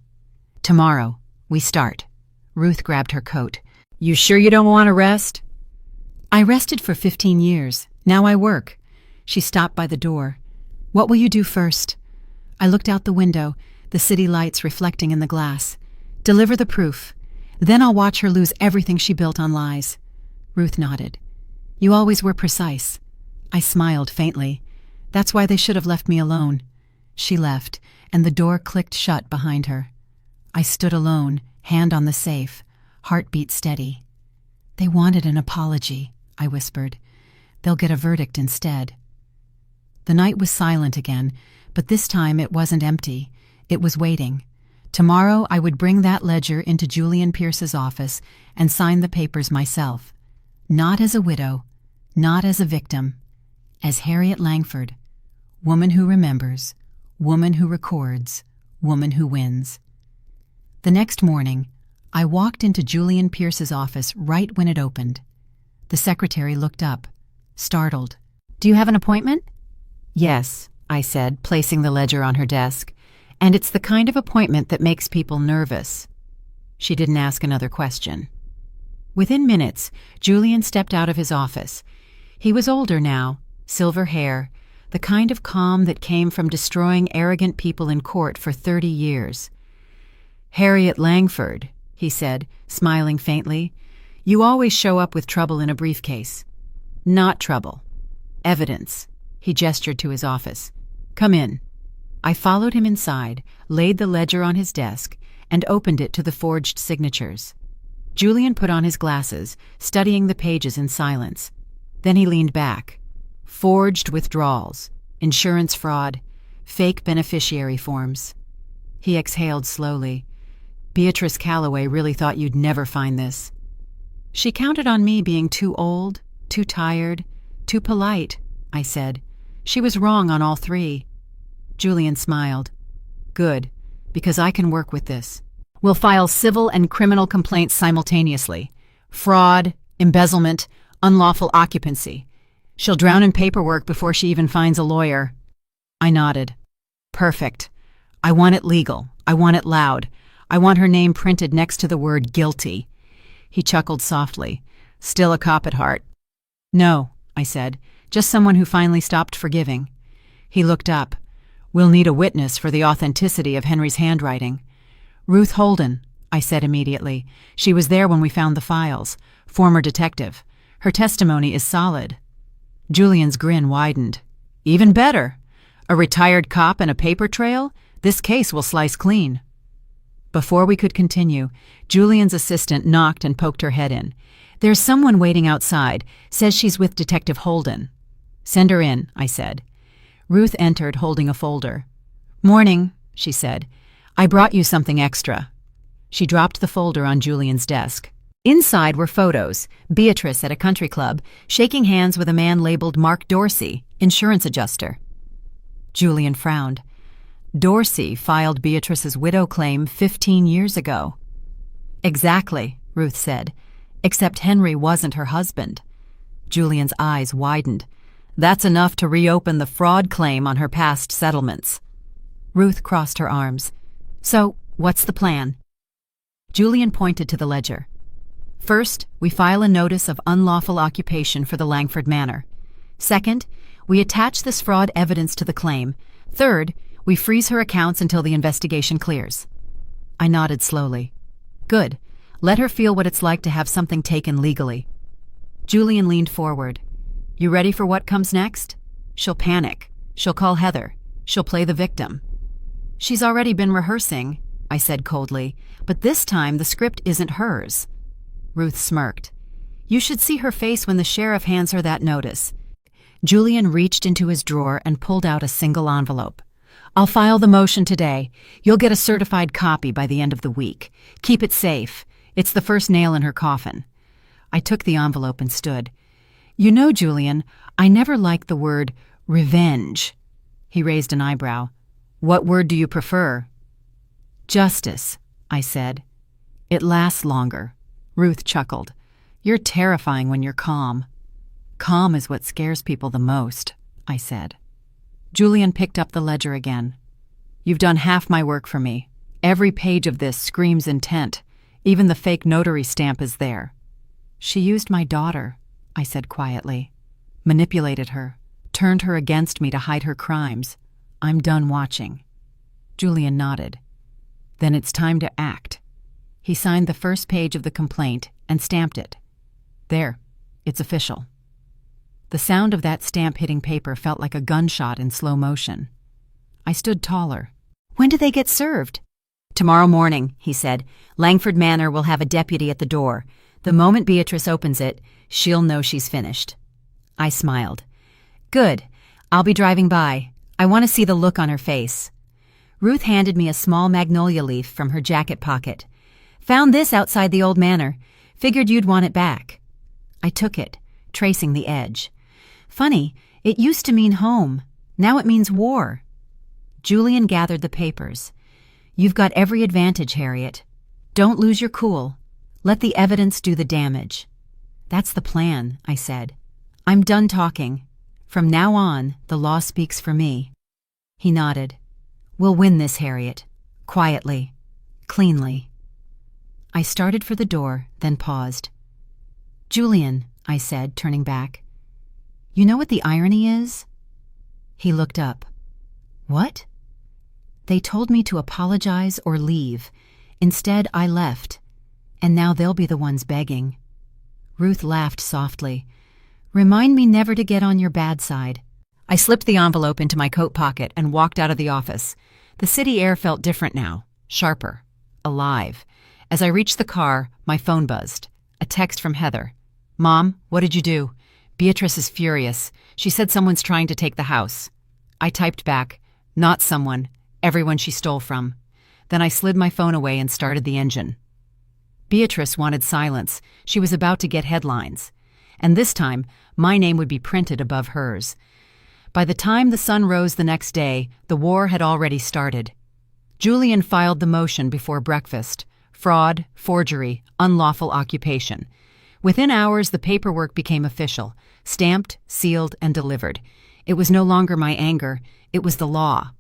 Tomorrow, we start. Ruth grabbed her coat. You sure you don't want to rest? I rested for 15 years. Now I work. She stopped by the door. What will you do first? I looked out the window, the city lights reflecting in the glass. Deliver the proof. Then I'll watch her lose everything she built on lies. Ruth nodded. You always were precise. I smiled faintly. That's why they should have left me alone. She left, and the door clicked shut behind her. I stood alone, hand on the safe, heartbeat steady. They wanted an apology, I whispered. They'll get a verdict instead. The night was silent again, but this time it wasn't empty. It was waiting. Tomorrow I would bring that ledger into Julian Pierce's office and sign the papers myself. Not as a widow, not as a victim, as Harriet Langford, woman who remembers, woman who records, woman who wins. The next morning, I walked into Julian Pierce's office right when it opened. The secretary looked up, startled. Do you have an appointment? Yes, I said, placing the ledger on her desk. And it's the kind of appointment that makes people nervous. She didn't ask another question. Within minutes, Julian stepped out of his office. He was older now, silver hair, the kind of calm that came from destroying arrogant people in court for 30 years. Harriet Langford, he said, smiling faintly, you always show up with trouble in a briefcase. Not trouble. Evidence. He gestured to his office. Come in. I followed him inside, laid the ledger on his desk, and opened it to the forged signatures. Julian put on his glasses, studying the pages in silence. Then he leaned back. Forged withdrawals, insurance fraud, fake beneficiary forms. He exhaled slowly. Beatrice Calloway really thought you'd never find this. She counted on me being too old, too tired, too polite, I said. She was wrong on all 3. Julian smiled. Good, because I can work with this. We'll file civil and criminal complaints simultaneously. Fraud, embezzlement, unlawful occupancy. She'll drown in paperwork before she even finds a lawyer. I nodded. Perfect. I want it legal. I want it loud. I want her name printed next to the word guilty. He chuckled softly. Still a cop at heart. No, I said. Just someone who finally stopped forgiving. He looked up. We'll need a witness for the authenticity of Henry's handwriting. Ruth Holden, I said immediately. She was there when we found the files. Former detective. Her testimony is solid. Julian's grin widened. Even better. A retired cop and a paper trail? This case will slice clean." Before we could continue, Julian's assistant knocked and poked her head in. "There's someone waiting outside. Says she's with Detective Holden." "Send her in," I said. Ruth entered holding a folder. "Morning," she said. "I brought you something extra." She dropped the folder on Julian's desk. Inside were photos: Beatrice at a country club, shaking hands with a man labeled Mark Dorsey, insurance adjuster. Julian frowned. Dorsey filed Beatrice's widow claim 15 years ago. "Exactly," Ruth said, "except Henry wasn't her husband." Julian's eyes widened. "That's enough to reopen the fraud claim on her past settlements." Ruth crossed her arms. "So, what's the plan?" Julian pointed to the ledger. "First, we file a notice of unlawful occupation for the Langford Manor. Second, we attach this fraud evidence to the claim. Third, we freeze her accounts until the investigation clears." I nodded slowly. "Good. Let her feel what it's like to have something taken legally." Julian leaned forward. "You ready for what comes next? She'll panic. She'll call Heather. She'll play the victim." "She's already been rehearsing," I said coldly, "but this time the script isn't hers." Ruth smirked. "You should see her face when the sheriff hands her that notice." Julian reached into his drawer and pulled out a single envelope. "I'll file the motion today. You'll get a certified copy by the end of the week. Keep it safe. It's the first nail in her coffin." I took the envelope and stood. "You know, Julian, I never liked the word revenge." He raised an eyebrow. "What word do you prefer?" "Justice," I said. "It lasts longer." Ruth chuckled. "You're terrifying when you're calm." "Calm is what scares people the most," I said. Julian picked up the ledger again. "You've done half my work for me. Every page of this screams intent. Even the fake notary stamp is there." "She used my daughter," I said quietly. "Manipulated her, turned her against me to hide her crimes. I'm done watching." Julian nodded. "Then it's time to act." He signed the first page of the complaint and stamped it. "There, it's official." The sound of that stamp hitting paper felt like a gunshot in slow motion. I stood taller. "When do they get served?" "Tomorrow morning," he said. "Langford Manor will have a deputy at the door. The moment Beatrice opens it, she'll know she's finished." I smiled. "Good. I'll be driving by. I want to see the look on her face." Ruth handed me a small magnolia leaf from her jacket pocket. "Found this outside the old manor. Figured you'd want it back." I took it, tracing the edge. "Funny, it used to mean home. Now it means war." Julian gathered the papers. "You've got every advantage, Harriet. Don't lose your cool. Let the evidence do the damage." "That's the plan," I said. "I'm done talking. From now on, the law speaks for me." He nodded. "We'll win this, Harriet. Quietly. Cleanly." I started for the door, then paused. "Julian," I said, turning back. "You know what the irony is?" He looked up. "What?" "They told me to apologize or leave. Instead, I left. And now they'll be the ones begging." Ruth laughed softly. "Remind me never to get on your bad side." I slipped the envelope into my coat pocket and walked out of the office. The city air felt different now, sharper, alive. As I reached the car, my phone buzzed. A text from Heather. "Mom, what did you do? Beatrice is furious. She said someone's trying to take the house." I typed back, "Not someone. Everyone she stole from." Then I slid my phone away and started the engine. Beatrice wanted silence. She was about to get headlines. And this time, my name would be printed above hers. By the time the sun rose the next day, the war had already started. Julian filed the motion before breakfast. Fraud, forgery, unlawful occupation. Within hours, the paperwork became official, stamped, sealed, and delivered. It was no longer my anger. It was the law.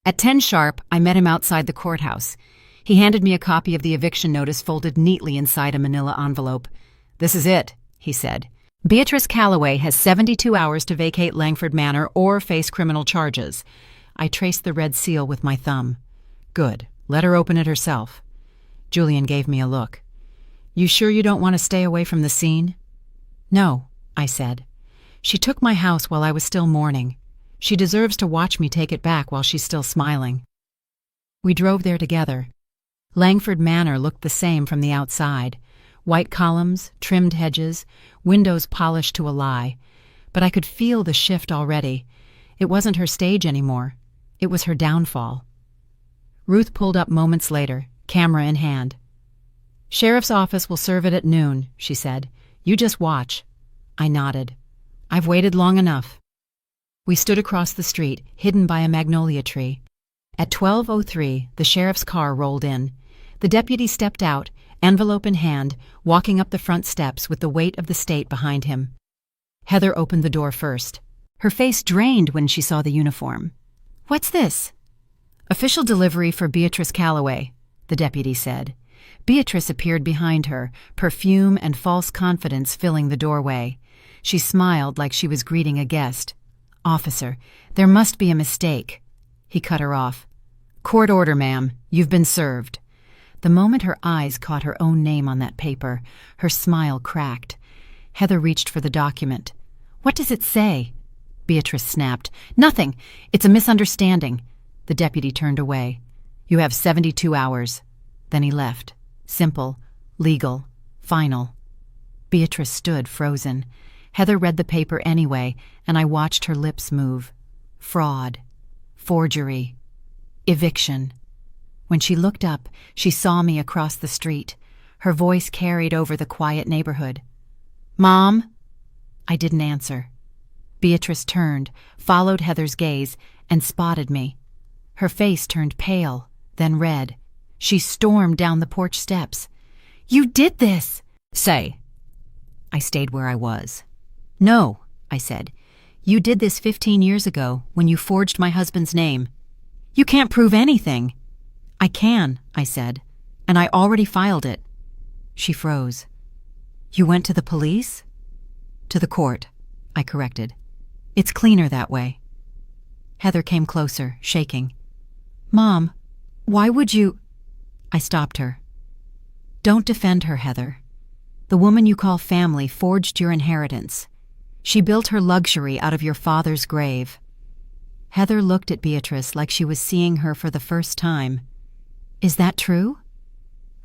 At 10 sharp, I met him outside the courthouse. He handed me a copy of the eviction notice folded neatly inside a manila envelope. "This is it," he said. "Beatrice Calloway has 72 hours to vacate Langford Manor or face criminal charges." I traced the red seal with my thumb. "Good. Let her open it herself." Julian gave me a look. "You sure you don't want to stay away from the scene?" "No," I said. "She took my house while I was still mourning. She deserves to watch me take it back while she's still smiling." We drove there together. Langford Manor looked the same from the outside. White columns, trimmed hedges, windows polished to a lie. But I could feel the shift already. It wasn't her stage anymore. It was her downfall. Ruth pulled up moments later, camera in hand. "Sheriff's office will serve it at noon," she said. "You just watch." I nodded. "I've waited long enough." We stood across the street, hidden by a magnolia tree. At 12:03, the sheriff's car rolled in. The deputy stepped out, envelope in hand, walking up the front steps with the weight of the state behind him. Heather opened the door first. Her face drained when she saw the uniform. "What's this?" "Official delivery for Beatrice Calloway," the deputy said. Beatrice appeared behind her, perfume and false confidence filling the doorway. She smiled like she was greeting a guest. "Officer, there must be a mistake." He cut her off. "Court order, ma'am. You've been served." The moment her eyes caught her own name on that paper, her smile cracked. Heather reached for the document. "What does it say?" Beatrice snapped. "Nothing. It's a misunderstanding." The deputy turned away. "You have 72 hours. Then he left. Simple, legal, final. Beatrice stood frozen. Heather read the paper anyway, and I watched her lips move. Fraud. Forgery. Eviction. When she looked up, she saw me across the street. Her voice carried over the quiet neighborhood. "Mom?" I didn't answer. Beatrice turned, followed Heather's gaze, and spotted me. Her face turned pale, then red. She stormed down the porch steps. "You did this!" "Say." I stayed where I was. "No," I said. "You did this 15 years ago when you forged my husband's name. You can't prove anything." "I can," I said, "and I already filed it." She froze. "You went to the police?" "To the court," I corrected. "It's cleaner that way." Heather came closer, shaking. "Mom, why would you—" I stopped her. "Don't defend her, Heather. The woman you call family forged your inheritance. She built her luxury out of your father's grave." Heather looked at Beatrice like she was seeing her for the first time. "Is that true?"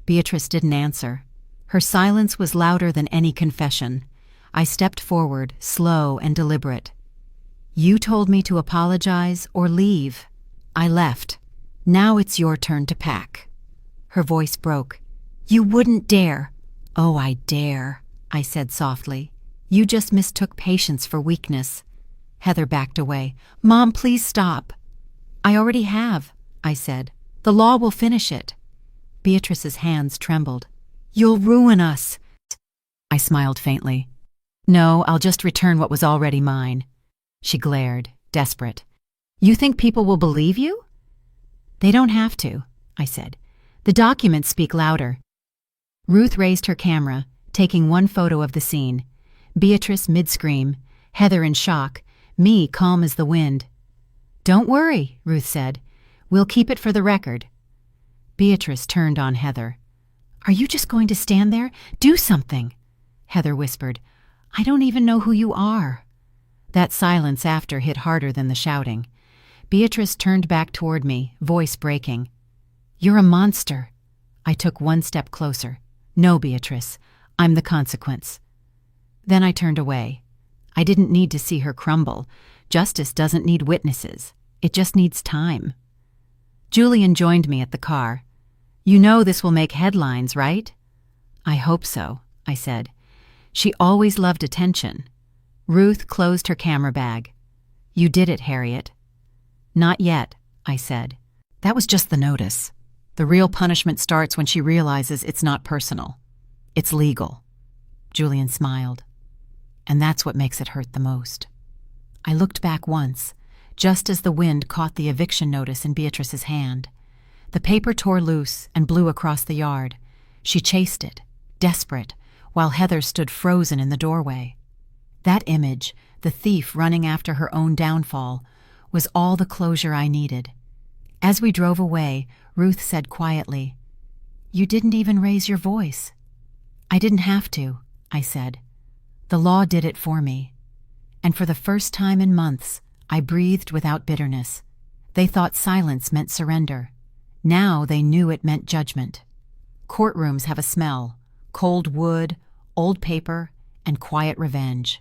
Beatrice didn't answer. Her silence was louder than any confession. I stepped forward, slow and deliberate. "You told me to apologize or leave. I left. Now it's your turn to pack." Her voice broke. "You wouldn't dare." "Oh, I dare," I said softly. "You just mistook patience for weakness." Heather backed away. "Mom, please stop." "I already have," I said. "The law will finish it." Beatrice's hands trembled. "You'll ruin us." I smiled faintly. "No, I'll just return what was already mine." She glared, desperate. "You think people will believe you?" "They don't have to," I said. "The documents speak louder." Ruth raised her camera, taking one photo of the scene. Beatrice mid-scream, Heather in shock, me calm as the wind. "Don't worry," Ruth said. "We'll keep it for the record." Beatrice turned on Heather. "Are you just going to stand there? Do something!" Heather whispered. "I don't even know who you are." That silence after hit harder than the shouting. Beatrice turned back toward me, voice breaking. "You're a monster." I took one step closer. "No, Beatrice, I'm the consequence." Then I turned away. I didn't need to see her crumble. Justice doesn't need witnesses. It just needs time. Julian joined me at the car. "You know this will make headlines, right?" "I hope so," I said. She always loved attention. Ruth closed her camera bag. "You did it, Harriet." "Not yet," I said. "That was just the notice. The real punishment starts when she realizes it's not personal. It's legal." Julian smiled. "And that's what makes it hurt the most." I looked back once, just as the wind caught the eviction notice in Beatrice's hand. The paper tore loose and blew across the yard. She chased it, desperate, while Heather stood frozen in the doorway. That image, the thief running after her own downfall, was all the closure I needed. As we drove away, Ruth said quietly, "You didn't even raise your voice." "I didn't have to," I said. "The law did it for me." And for the first time in months, I breathed without bitterness. They thought silence meant surrender. Now they knew it meant judgment. Courtrooms have a smell: cold wood, old paper, and quiet revenge.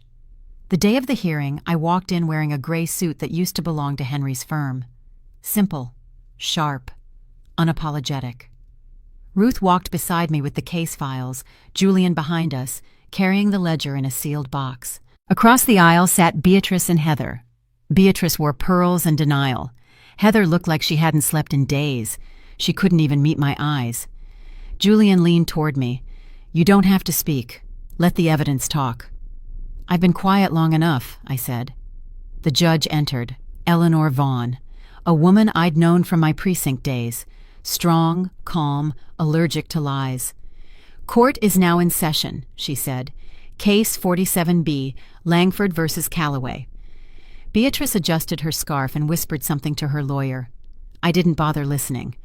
The day of the hearing, I walked in wearing a gray suit that used to belong to Henry's firm. Simple, sharp, unapologetic. Ruth walked beside me with the case files, Julian behind us, carrying the ledger in a sealed box. Across the aisle sat Beatrice and Heather. Beatrice wore pearls and denial. Heather looked like she hadn't slept in days. She couldn't even meet my eyes. Julian leaned toward me. "You don't have to speak. Let the evidence talk." "I've been quiet long enough," I said. The judge entered, Eleanor Vaughn, a woman I'd known from my precinct days. Strong, calm, allergic to lies. "Court is now in session," she said. "Case 47B, Langford versus Calloway." Beatrice adjusted her scarf and whispered something to her lawyer. I didn't bother listening.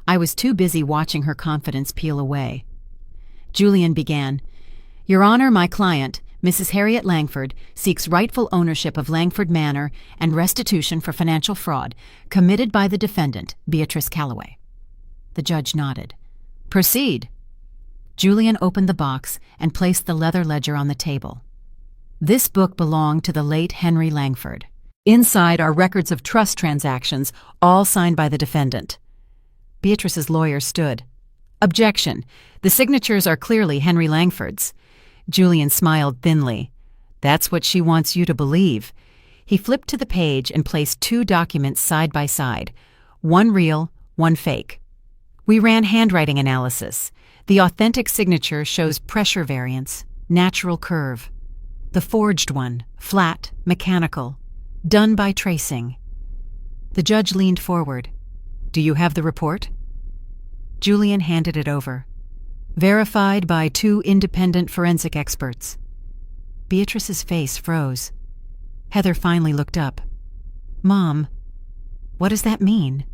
I was too busy watching her confidence peel away. Julian began, "Your Honor, my client, Mrs. Harriet Langford, seeks rightful ownership of Langford Manor and restitution for financial fraud committed by the defendant, Beatrice Calloway." The judge nodded. "Proceed." Julian opened the box and placed the leather ledger on the table. This book belonged to the late Henry Langford. Inside are records of trust transactions, all signed by the defendant. Beatrice's lawyer stood. "Objection. The signatures are clearly Henry Langford's." Julian smiled thinly. "That's what she wants you to believe." He flipped to the page and placed two documents side by side, one real, one fake. We ran handwriting analysis. The authentic signature shows pressure variance, natural curve. The forged one, flat, mechanical, done by tracing. The judge leaned forward. "Do you have the report?" Julian handed it over. "Verified by 2 independent forensic experts." Beatrice's face froze. Heather finally looked up. "Mom, what does that mean?"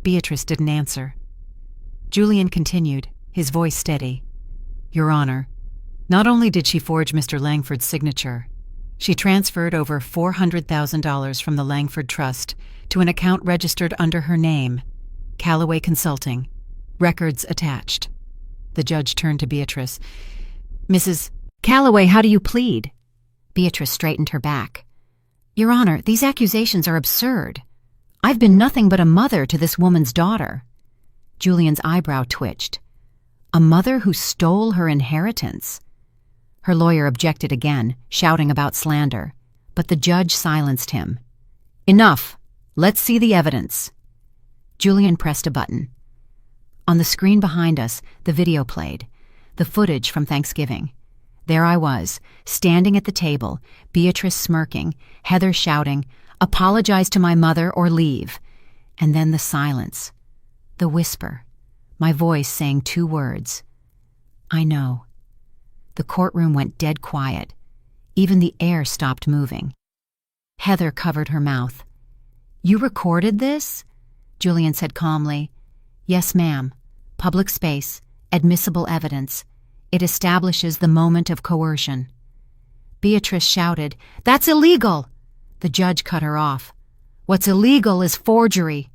Beatrice didn't answer. Julian continued, his voice steady. "Your Honor, not only did she forge Mr. Langford's signature, she transferred over $400,000 from the Langford Trust to an account registered under her name, Calloway Consulting, records attached." The judge turned to Beatrice. "Mrs. Calloway, how do you plead?" Beatrice straightened her back. "Your Honor, these accusations are absurd. I've been nothing but a mother to this woman's daughter." Julian's eyebrow twitched. "A mother who stole her inheritance?" Her lawyer objected again, shouting about slander, but the judge silenced him. "Enough! Let's see the evidence." Julian pressed a button. On the screen behind us, the video played, the footage from Thanksgiving. There I was, standing at the table, Beatrice smirking, Heather shouting, "Apologize to my mother or leave." And then the silence, the whisper, my voice saying 2 words. "I know." The courtroom went dead quiet. Even the air stopped moving. Heather covered her mouth. "You recorded this?" Julian said calmly. "Yes, ma'am. Public space, admissible evidence. It establishes the moment of coercion." Beatrice shouted, "That's illegal!" The judge cut her off. "What's illegal is forgery."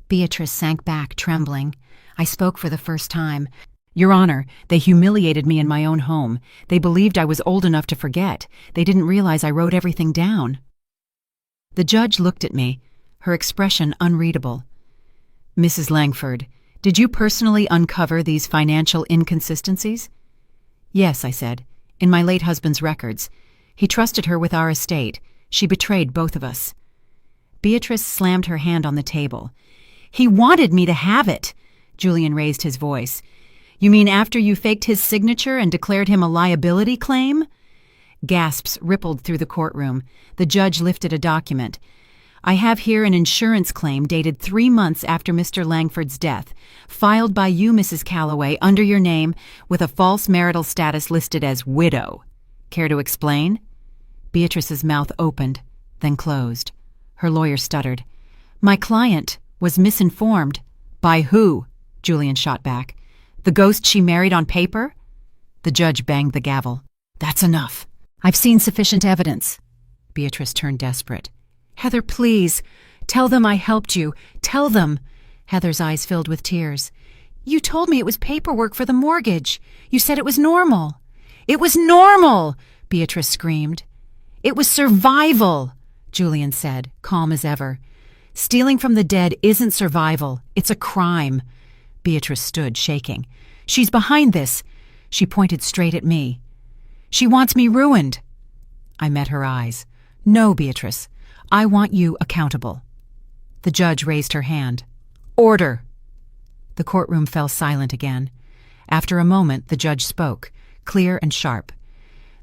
Beatrice sank back, trembling. I spoke for the first time. "Your Honor, they humiliated me in my own home. They believed I was old enough to forget. They didn't realize I wrote everything down." The judge looked at me, her expression unreadable. "Mrs. Langford, did you personally uncover these financial inconsistencies?" "Yes," I said, "in my late husband's records. He trusted her with our estate. She betrayed both of us." Beatrice slammed her hand on the table. "He wanted me to have it!" Julian raised his voice. "You mean after you faked his signature and declared him a liability claim?" Gasps rippled through the courtroom. The judge lifted a document. "I have here an insurance claim dated 3 months after Mr. Langford's death, filed by you, Mrs. Calloway, under your name, with a false marital status listed as widow. Care to explain?" Beatrice's mouth opened, then closed. Her lawyer stuttered. "My client was misinformed." "By who?" Julian shot back. "The ghost she married on paper?" The judge banged the gavel. "That's enough. I've seen sufficient evidence." Beatrice turned desperate. "Heather, please, tell them I helped you. Tell them." Heather's eyes filled with tears. "You told me it was paperwork for the mortgage. You said it was normal." "It was normal!" Beatrice screamed. "It was survival," Julian said, calm as ever. "Stealing from the dead isn't survival. It's a crime." Beatrice stood, shaking. "She's behind this." She pointed straight at me. "She wants me ruined." I met her eyes. "No, Beatrice. I want you accountable." The judge raised her hand. "Order!" The courtroom fell silent again. After a moment, the judge spoke, clear and sharp.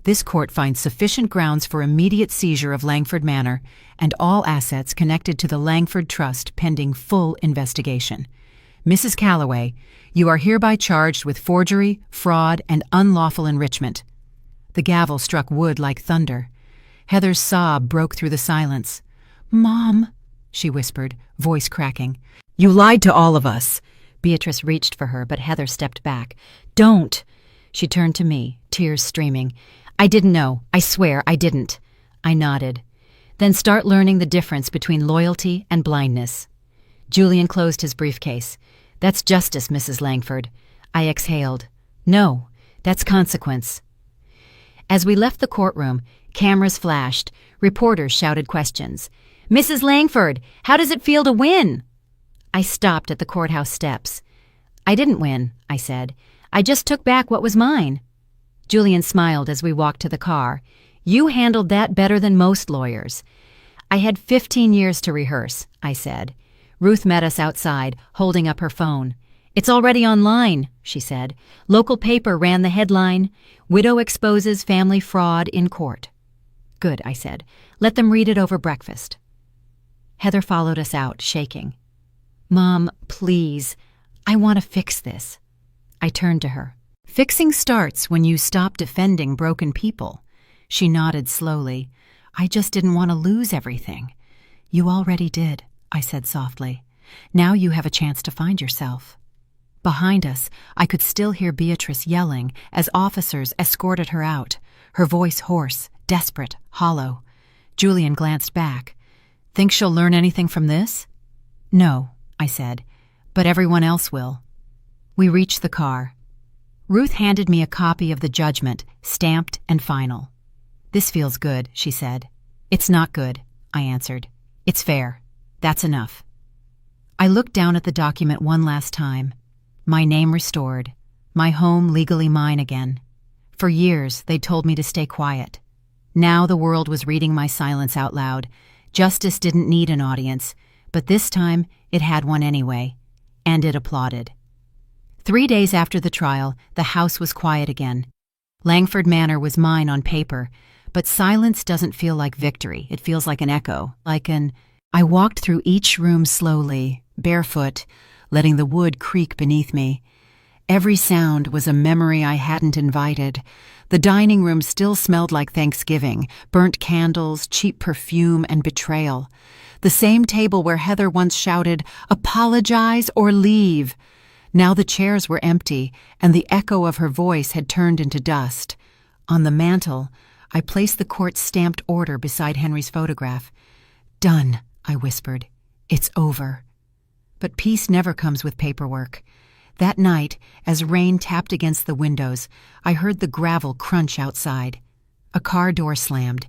"This court finds sufficient grounds for immediate seizure of Langford Manor and all assets connected to the Langford Trust pending full investigation. Mrs. Calloway, you are hereby charged with forgery, fraud, and unlawful enrichment." The gavel struck wood like thunder. Heather's sob broke through the silence. "Mom," she whispered, voice cracking. "You lied to all of us." Beatrice reached for her, but Heather stepped back. "Don't." She turned to me, tears streaming. "I didn't know. I swear I didn't." I nodded. "Then start learning the difference between loyalty and blindness." Julian closed his briefcase. "That's justice, Mrs. Langford." I exhaled. "No, that's consequence." As we left the courtroom, cameras flashed. Reporters shouted questions. "Mrs. Langford, how does it feel to win?" I stopped at the courthouse steps. "I didn't win," I said. "I just took back what was mine." Julian smiled as we walked to the car. "You handled that better than most lawyers." "I had 15 years to rehearse," I said. Ruth met us outside, holding up her phone. "It's already online," she said. "Local paper ran the headline, 'Widow exposes family fraud in court.'" "Good," I said. "Let them read it over breakfast." Heather followed us out, shaking. "Mom, please, I want to fix this." I turned to her. "Fixing starts when you stop defending broken people." She nodded slowly. "I just didn't want to lose everything." "You already did," I said softly. "Now you have a chance to find yourself." Behind us, I could still hear Beatrice yelling as officers escorted her out, her voice hoarse, desperate, hollow. Julian glanced back. "Think she'll learn anything from this?" "No," I said, "but everyone else will." We reached the car. Ruth handed me a copy of the judgment, stamped and final. "This feels good," she said. "It's not good," I answered. "It's fair. That's enough." I looked down at the document one last time. My name restored. My home legally mine again. For years, they'd told me to stay quiet. Now the world was reading my silence out loud. Justice didn't need an audience, but this time it had one anyway, and it applauded. 3 days after the trial, the house was quiet again. Langford Manor was mine on paper, but silence doesn't feel like victory. It feels like an echo, I walked through each room slowly, barefoot, letting the wood creak beneath me. Every sound was a memory I hadn't invited. The dining room still smelled like Thanksgiving, burnt candles, cheap perfume, and betrayal. The same table where Heather once shouted, "Apologize or leave." Now the chairs were empty, and the echo of her voice had turned into dust. On the mantel, I placed the court's stamped order beside Henry's photograph. "Done," I whispered. "It's over." But peace never comes with paperwork. That night, as rain tapped against the windows, I heard the gravel crunch outside. A car door slammed,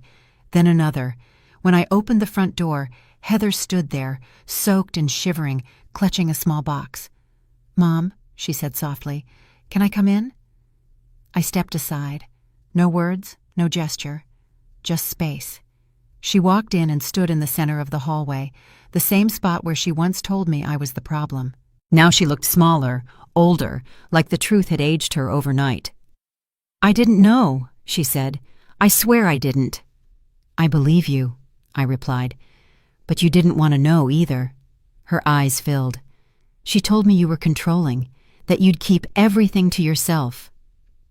then another. When I opened the front door, Heather stood there, soaked and shivering, clutching a small box. "Mom," she said softly, "can I come in?" I stepped aside. No words, no gesture, just space. She walked in and stood in the center of the hallway, the same spot where she once told me I was the problem. Now she looked smaller, older, like the truth had aged her overnight. "I didn't know," she said. "I swear I didn't." "I believe you," I replied. "But you didn't want to know either." Her eyes filled. "She told me you were controlling, that you'd keep everything to yourself."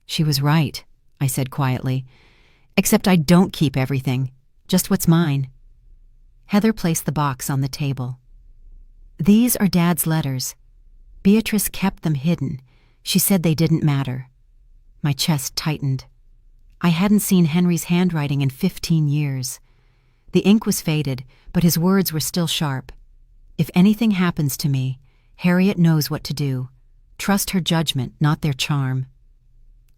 "She was right," I said quietly. "Except I don't keep everything, just what's mine." Heather placed the box on the table. "These are Dad's letters. Beatrice kept them hidden. She said they didn't matter." My chest tightened. I hadn't seen Henry's handwriting in 15 years. The ink was faded, but his words were still sharp. "If anything happens to me, Harriet knows what to do. Trust her judgment, not their charm.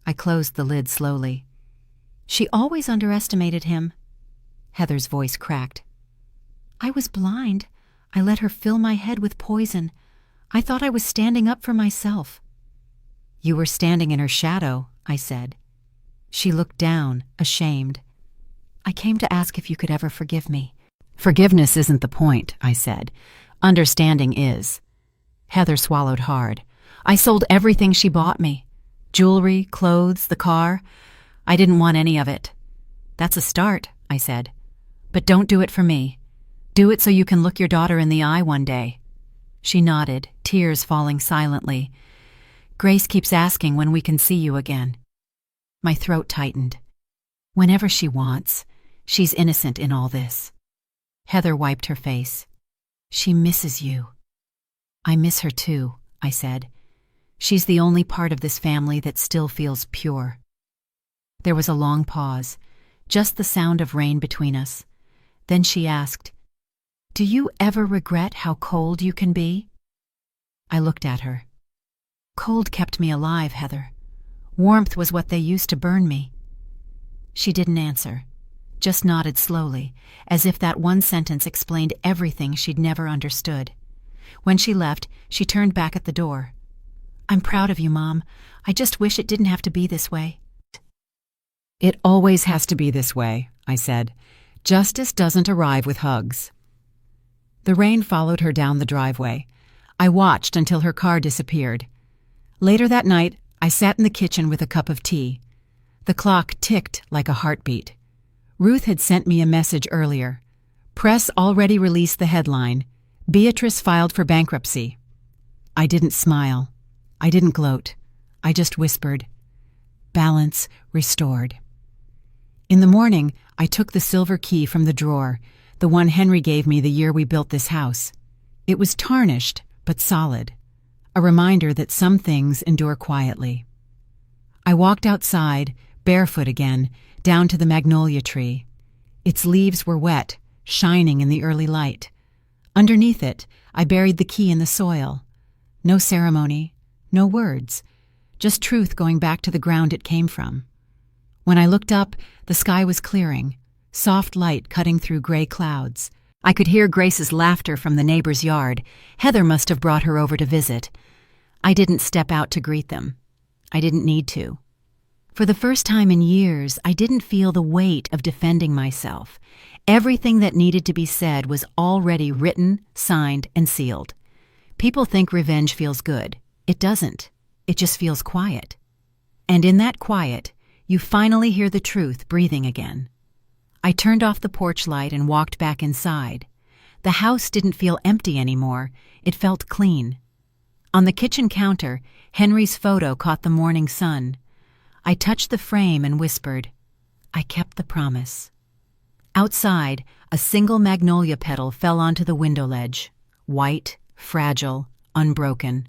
I closed the lid slowly. She always underestimated him. Heather's voice cracked. I was blind. I let her fill my head with poison. I thought I was standing up for myself. You were standing in her shadow, I said. She looked down, ashamed. I came to ask if you could ever forgive me. Forgiveness isn't the point, I said. Understanding is. Heather swallowed hard. I sold everything she bought me. Jewelry, clothes, the car. I didn't want any of it. That's a start, I said. But don't do it for me. Do it so you can look your daughter in the eye one day. She nodded, tears falling silently. Grace keeps asking when we can see you again. My throat tightened. Whenever she wants. She's innocent in all this. Heather wiped her face. She misses you. I miss her too, I said. She's the only part of this family that still feels pure. There was a long pause, just the sound of rain between us. Then she asked, Do you ever regret how cold you can be? I looked at her. Cold kept me alive, Heather. Warmth was what they used to burn me. She didn't answer, just nodded slowly, as if that one sentence explained everything she'd never understood. When she left, she turned back at the door. I'm proud of you, Mom. I just wish it didn't have to be this way. It always has to be this way, I said. Justice doesn't arrive with hugs. The rain followed her down the driveway. I watched until her car disappeared. Later that night, I sat in the kitchen with a cup of tea. The clock ticked like a heartbeat. Ruth had sent me a message earlier. Press already released the headline, Beatrice filed for bankruptcy. I didn't smile. I didn't gloat. I just whispered, balance restored. In the morning, I took the silver key from the drawer, the one Henry gave me the year we built this house. It was tarnished, but solid, a reminder that some things endure quietly. I walked outside, barefoot again, down to the magnolia tree. Its leaves were wet, shining in the early light. Underneath it, I buried the key in the soil. No ceremony, no words, just truth going back to the ground it came from. When I looked up, the sky was clearing, soft light cutting through gray clouds. I could hear Grace's laughter from the neighbor's yard. Heather must have brought her over to visit. I didn't step out to greet them. I didn't need to. For the first time in years, I didn't feel the weight of defending myself. Everything that needed to be said was already written, signed, and sealed. People think revenge feels good. It doesn't. It just feels quiet. And in that quiet, you finally hear the truth breathing again. I turned off the porch light and walked back inside. The house didn't feel empty anymore. It felt clean. On the kitchen counter, Henry's photo caught the morning sun. I touched the frame and whispered, I kept the promise. Outside, a single magnolia petal fell onto the window ledge. White, fragile, unbroken.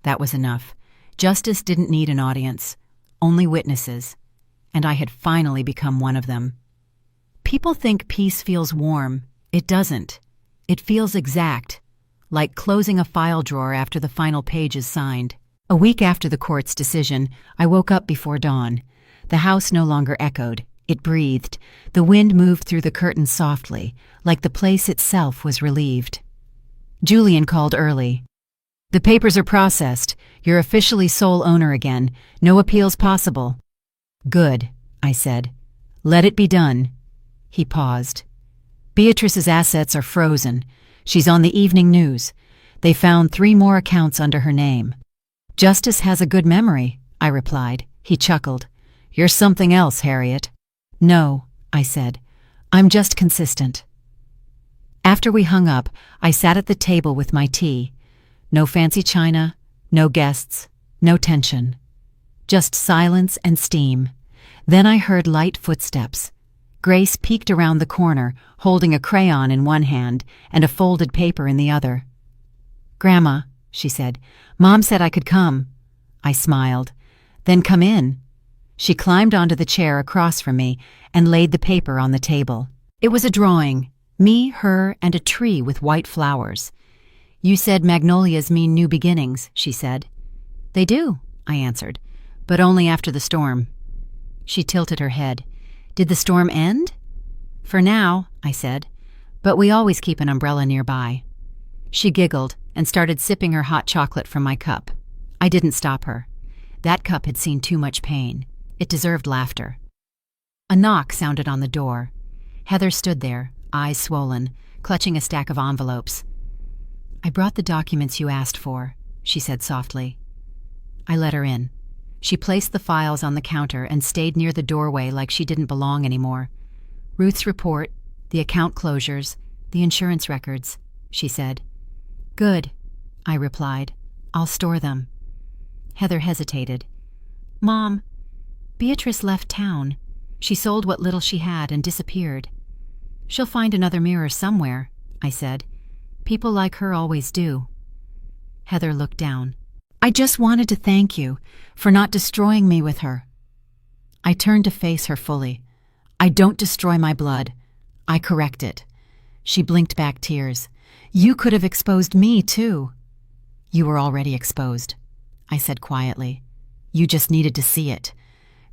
That was enough. Justice didn't need an audience, only witnesses. And I had finally become one of them. People think peace feels warm. It doesn't. It feels exact, like closing a file drawer after the final page is signed. A week after the court's decision, I woke up before dawn. The house no longer echoed. It breathed. The wind moved through the curtains softly, like the place itself was relieved. Julian called early. The papers are processed. You're officially sole owner again. No appeals possible. Good, I said. Let it be done. He paused. Beatrice's assets are frozen. She's on the evening news. They found 3 more accounts under her name. Justice has a good memory, I replied. He chuckled. You're something else, Harriet. No, I said. I'm just consistent. After we hung up, I sat at the table with my tea. No fancy china, no guests, no tension. Just silence and steam. Then I heard light footsteps. Grace peeked around the corner, holding a crayon in one hand and a folded paper in the other. Grandma, she said, Mom said I could come. I smiled. Then come in. She climbed onto the chair across from me and laid the paper on the table. It was a drawing, me, her, and a tree with white flowers. You said magnolias mean new beginnings, she said. They do, I answered, but only after the storm. She tilted her head. Did the storm end? For now, I said, but we always keep an umbrella nearby. She giggled and started sipping her hot chocolate from my cup. I didn't stop her. That cup had seen too much pain. It deserved laughter. A knock sounded on the door. Heather stood there, eyes swollen, clutching a stack of envelopes. I brought the documents you asked for, she said softly. I let her in. She placed the files on the counter and stayed near the doorway like she didn't belong anymore. Ruth's report, the account closures, the insurance records, she said. Good, I replied. I'll store them. Heather hesitated. Mom, Beatrice left town. She sold what little she had and disappeared. She'll find another mirror somewhere, I said. People like her always do. Heather looked down. I just wanted to thank you for not destroying me with her. I turned to face her fully. I don't destroy my blood. I correct it. She blinked back tears. You could have exposed me, too. You were already exposed, I said quietly. You just needed to see it.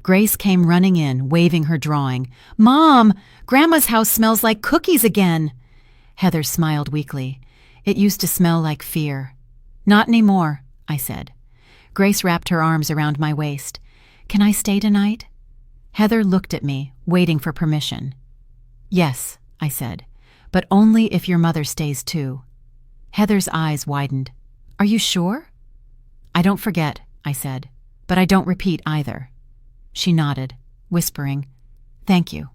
Grace came running in, waving her drawing. Mom, Grandma's house smells like cookies again. Heather smiled weakly. It used to smell like fear. Not anymore, I said. Grace wrapped her arms around my waist. Can I stay tonight? Heather looked at me, waiting for permission. Yes, I said, but only if your mother stays too. Heather's eyes widened. Are you sure? I don't forget, I said, but I don't repeat either. She nodded, whispering, Thank you.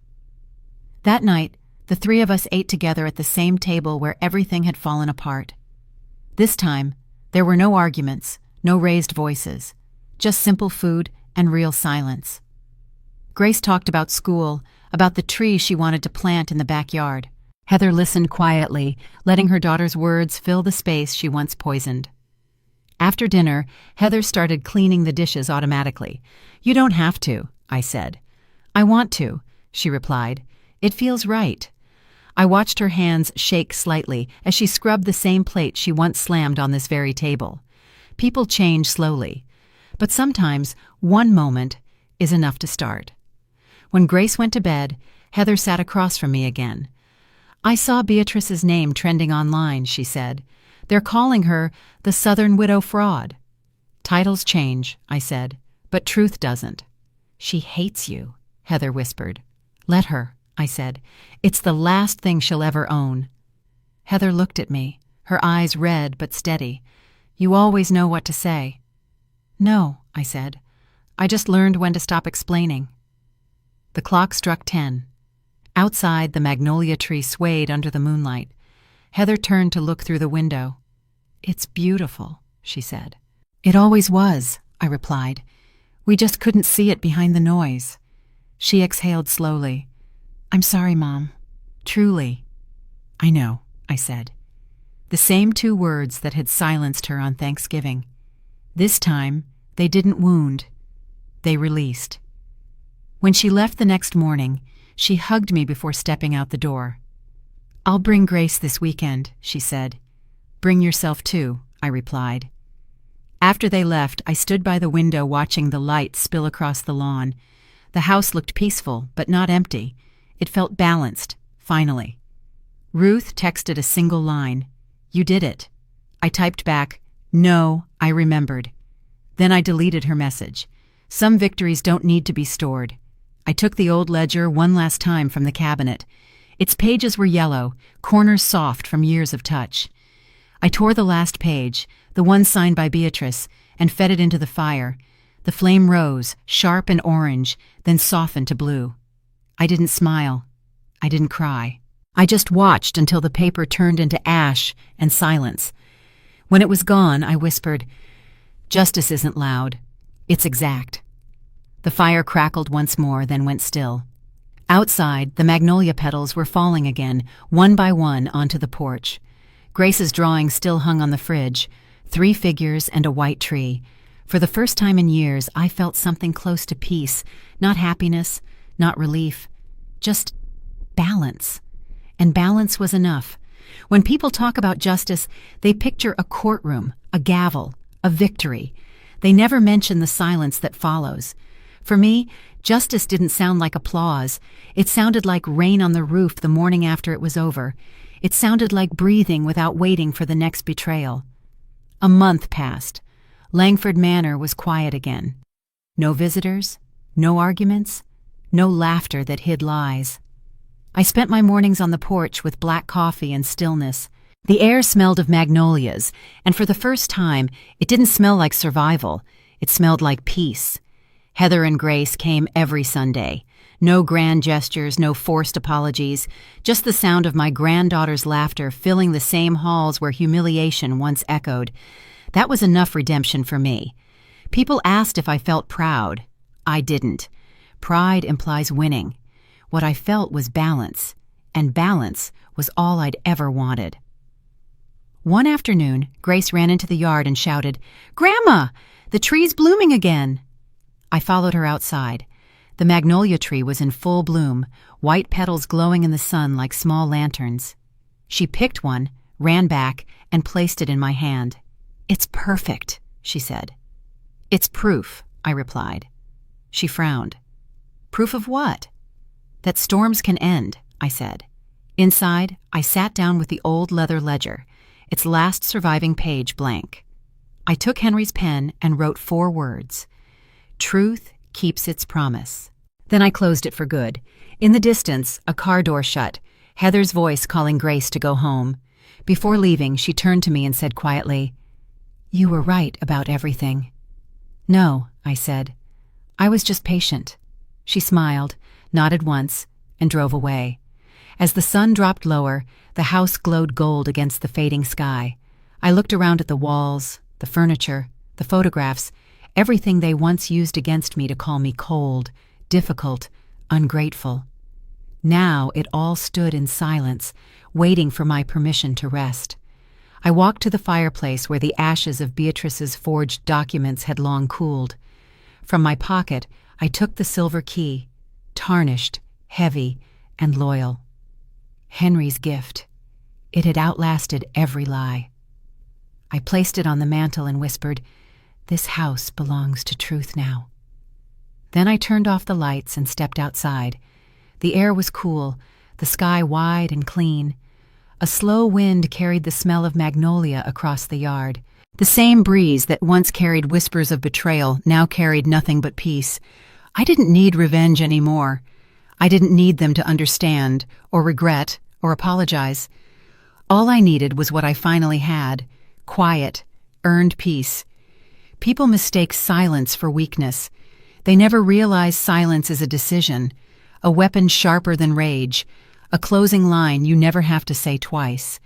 That night, the three of us ate together at the same table where everything had fallen apart. This time, there were no arguments, no raised voices, just simple food and real silence. Grace talked about school, about the tree she wanted to plant in the backyard. Heather listened quietly, letting her daughter's words fill the space she once poisoned. After dinner, Heather started cleaning the dishes automatically. You don't have to, I said. I want to, she replied. It feels right. I watched her hands shake slightly as she scrubbed the same plate she once slammed on this very table. People change slowly, but sometimes one moment is enough to start. When Grace went to bed, Heather sat across from me again. I saw Beatrice's name trending online, she said. They're calling her the Southern Widow Fraud. Titles change, I said, but truth doesn't. She hates you, Heather whispered. Let her, I said. It's the last thing she'll ever own. Heather looked at me, her eyes red but steady. You always know what to say. No, I said. I just learned when to stop explaining. The clock struck 10. Outside, the magnolia tree swayed under the moonlight. Heather turned to look through the window. It's beautiful, she said. It always was, I replied. We just couldn't see it behind the noise. She exhaled slowly. I'm sorry, Mom. Truly. I know, I said. The same two words that had silenced her on Thanksgiving. This time, they didn't wound. They released. When she left the next morning, she hugged me before stepping out the door. I'll bring Grace this weekend, she said. Bring yourself too, I replied. After they left, I stood by the window watching the light spill across the lawn. The house looked peaceful, but not empty. It felt balanced, finally. Ruth texted a single line. You did it. I typed back, No, I remembered. Then I deleted her message. Some victories don't need to be stored. I took the old ledger one last time from the cabinet. Its pages were yellow, corners soft from years of touch. I tore the last page, the one signed by Beatrice, and fed it into the fire. The flame rose, sharp and orange, then softened to blue. I didn't smile. I didn't cry. I just watched until the paper turned into ash and silence. When it was gone, I whispered, Justice isn't loud. It's exact. The fire crackled once more, then went still. Outside, the magnolia petals were falling again, one by one, onto the porch. Grace's drawing still hung on the fridge, 3 figures and a white tree. For the first time in years, I felt something close to peace, not happiness, not relief, just balance. And balance was enough. When people talk about justice, they picture a courtroom, a gavel, a victory. They never mention the silence that follows. For me, justice didn't sound like applause. It sounded like rain on the roof the morning after it was over. It sounded like breathing without waiting for the next betrayal. A month passed. Langford Manor was quiet again. No visitors, no arguments, no laughter that hid lies. I spent my mornings on the porch with black coffee and stillness. The air smelled of magnolias, and for the first time, it didn't smell like survival. It smelled like peace. Heather and Grace came every Sunday. No grand gestures, no forced apologies, just the sound of my granddaughter's laughter filling the same halls where humiliation once echoed. That was enough redemption for me. People asked if I felt proud. I didn't. Pride implies winning. What I felt was balance, and balance was all I'd ever wanted. One afternoon, Grace ran into the yard and shouted, "Grandma, the tree's blooming again!" I followed her outside. The magnolia tree was in full bloom, white petals glowing in the sun like small lanterns. She picked one, ran back, and placed it in my hand. "It's perfect," she said. "It's proof," I replied. She frowned. "Proof of what?" "That storms can end," I said. Inside, I sat down with the old leather ledger, its last surviving page blank. I took Henry's pen and wrote 4 words. Truth keeps its promise. Then I closed it for good. In the distance, a car door shut, Heather's voice calling Grace to go home. Before leaving, she turned to me and said quietly, "You were right about everything." "No," I said. "I was just patient." She smiled, nodded once, and drove away. As the sun dropped lower, the house glowed gold against the fading sky. I looked around at the walls, the furniture, the photographs, everything they once used against me to call me cold, difficult, ungrateful. Now it all stood in silence, waiting for my permission to rest. I walked to the fireplace where the ashes of Beatrice's forged documents had long cooled. From my pocket, I took the silver key, tarnished, heavy, and loyal. Henry's gift. It had outlasted every lie. I placed it on the mantel and whispered, "This house belongs to truth now." Then I turned off the lights and stepped outside. The air was cool, the sky wide and clean. A slow wind carried the smell of magnolia across the yard. The same breeze that once carried whispers of betrayal now carried nothing but peace. I didn't need revenge anymore. I didn't need them to understand, or regret, or apologize. All I needed was what I finally had: quiet, earned peace. People mistake silence for weakness. They never realize silence is a decision, a weapon sharper than rage, a closing line you never have to say twice.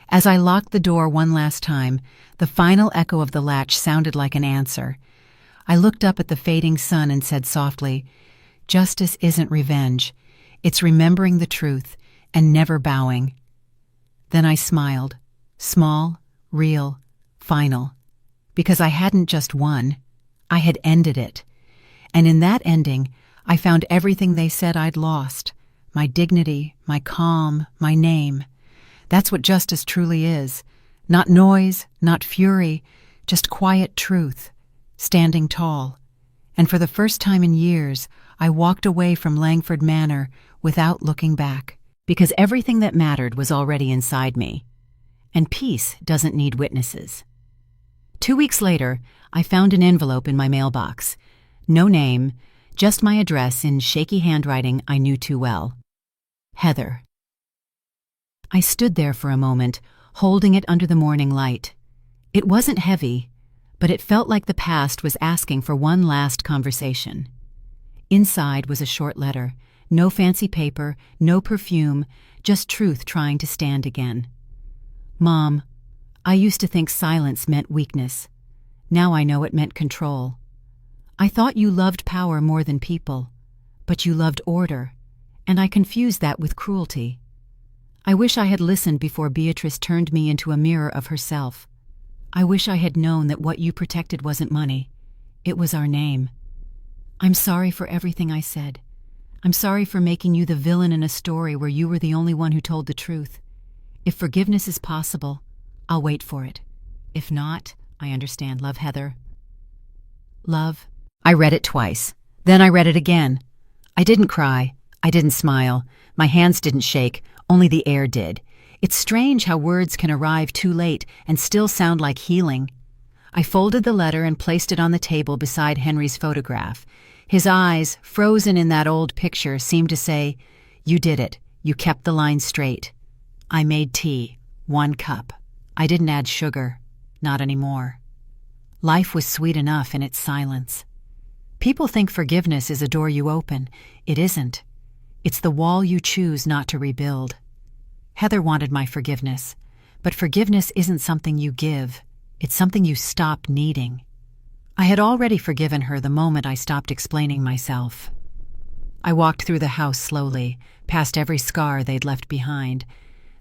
As I locked the door one last time, the final echo of the latch sounded like an answer. I looked up at the fading sun and said softly, "Justice isn't revenge. It's remembering the truth and never bowing." Then I smiled, small, real, final, because I hadn't just won, I had ended it. And in that ending, I found everything they said I'd lost: my dignity, my calm, my name. That's what justice truly is. Not noise, not fury, just quiet truth, standing tall. And for the first time in years, I walked away from Langford Manor without looking back, because everything that mattered was already inside me. And peace doesn't need witnesses. 2 weeks later, I found an envelope in my mailbox. No name, just my address in shaky handwriting I knew too well. Heather. I stood there for a moment, holding it under the morning light. It wasn't heavy, but it felt like the past was asking for one last conversation. Inside was a short letter, no fancy paper, no perfume, just truth trying to stand again. Mom, I used to think silence meant weakness. Now I know it meant control. I thought you loved power more than people, but you loved order, and I confused that with cruelty. I wish I had listened before Beatrice turned me into a mirror of herself. I wish I had known that what you protected wasn't money. It was our name. I'm sorry for everything I said. I'm sorry for making you the villain in a story where you were the only one who told the truth. If forgiveness is possible, I'll wait for it. If not, I understand. Love, Heather. Love. I read it twice. Then I read it again. I didn't cry. I didn't smile. My hands didn't shake. Only the air did. It's strange how words can arrive too late and still sound like healing. I folded the letter and placed it on the table beside Henry's photograph. His eyes, frozen in that old picture, seemed to say, "You did it. You kept the line straight." I made tea. 1 cup. I didn't add sugar. Not anymore. Life was sweet enough in its silence. People think forgiveness is a door you open. It isn't. It's the wall you choose not to rebuild. Heather wanted my forgiveness, but forgiveness isn't something you give. It's something you stop needing. I had already forgiven her the moment I stopped explaining myself. I walked through the house slowly, past every scar they'd left behind.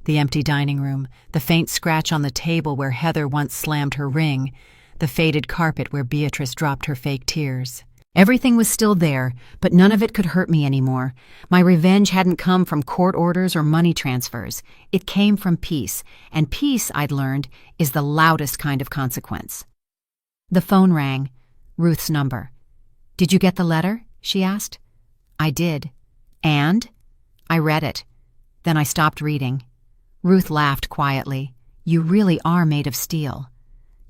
The empty dining room, the faint scratch on the table where Heather once slammed her ring, the faded carpet where Beatrice dropped her fake tears. Everything was still there, but none of it could hurt me anymore. My revenge hadn't come from court orders or money transfers. It came from peace, and peace, I'd learned, is the loudest kind of consequence. The phone rang. Ruth's number. "Did you get the letter?" she asked. I did. "And?" I read it. Then I stopped reading. Ruth laughed quietly. "You really are made of steel."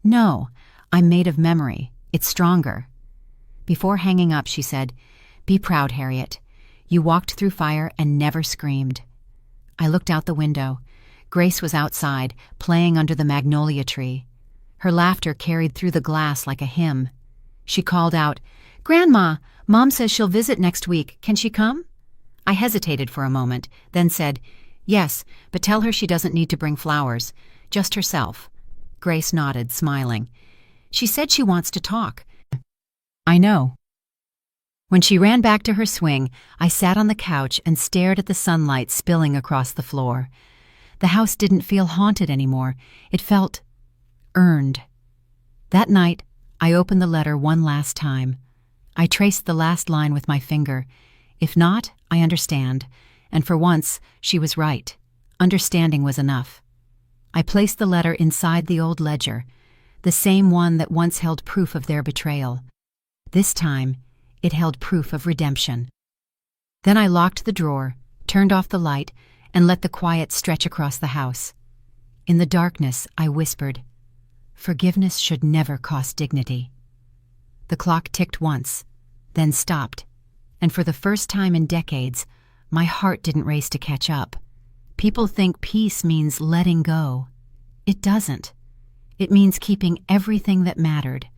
"No, I'm made of memory. It's stronger." Before hanging up, she said, "Be proud, Harriet. You walked through fire and never screamed." I looked out the window. Grace was outside, playing under the magnolia tree. Her laughter carried through the glass like a hymn. She called out, "Grandma, Mom says she'll visit next week. Can she come?" I hesitated for a moment, then said, "Yes, but tell her she doesn't need to bring flowers. Just herself." Grace nodded, smiling. "She said she wants to talk." "I know." When she ran back to her swing, I sat on the couch and stared at the sunlight spilling across the floor. The house didn't feel haunted anymore. It felt earned. That night, I opened the letter one last time. I traced the last line with my finger. If not, I understand. And for once, she was right. Understanding was enough. I placed the letter inside the old ledger, the same one that once held proof of their betrayal. This time, it held proof of redemption. Then I locked the drawer, turned off the light, and let the quiet stretch across the house. In the darkness, I whispered, "Forgiveness should never cost dignity." The clock ticked once, then stopped, and for the first time in decades, my heart didn't race to catch up. People think peace means letting go. It doesn't. It means keeping everything that mattered,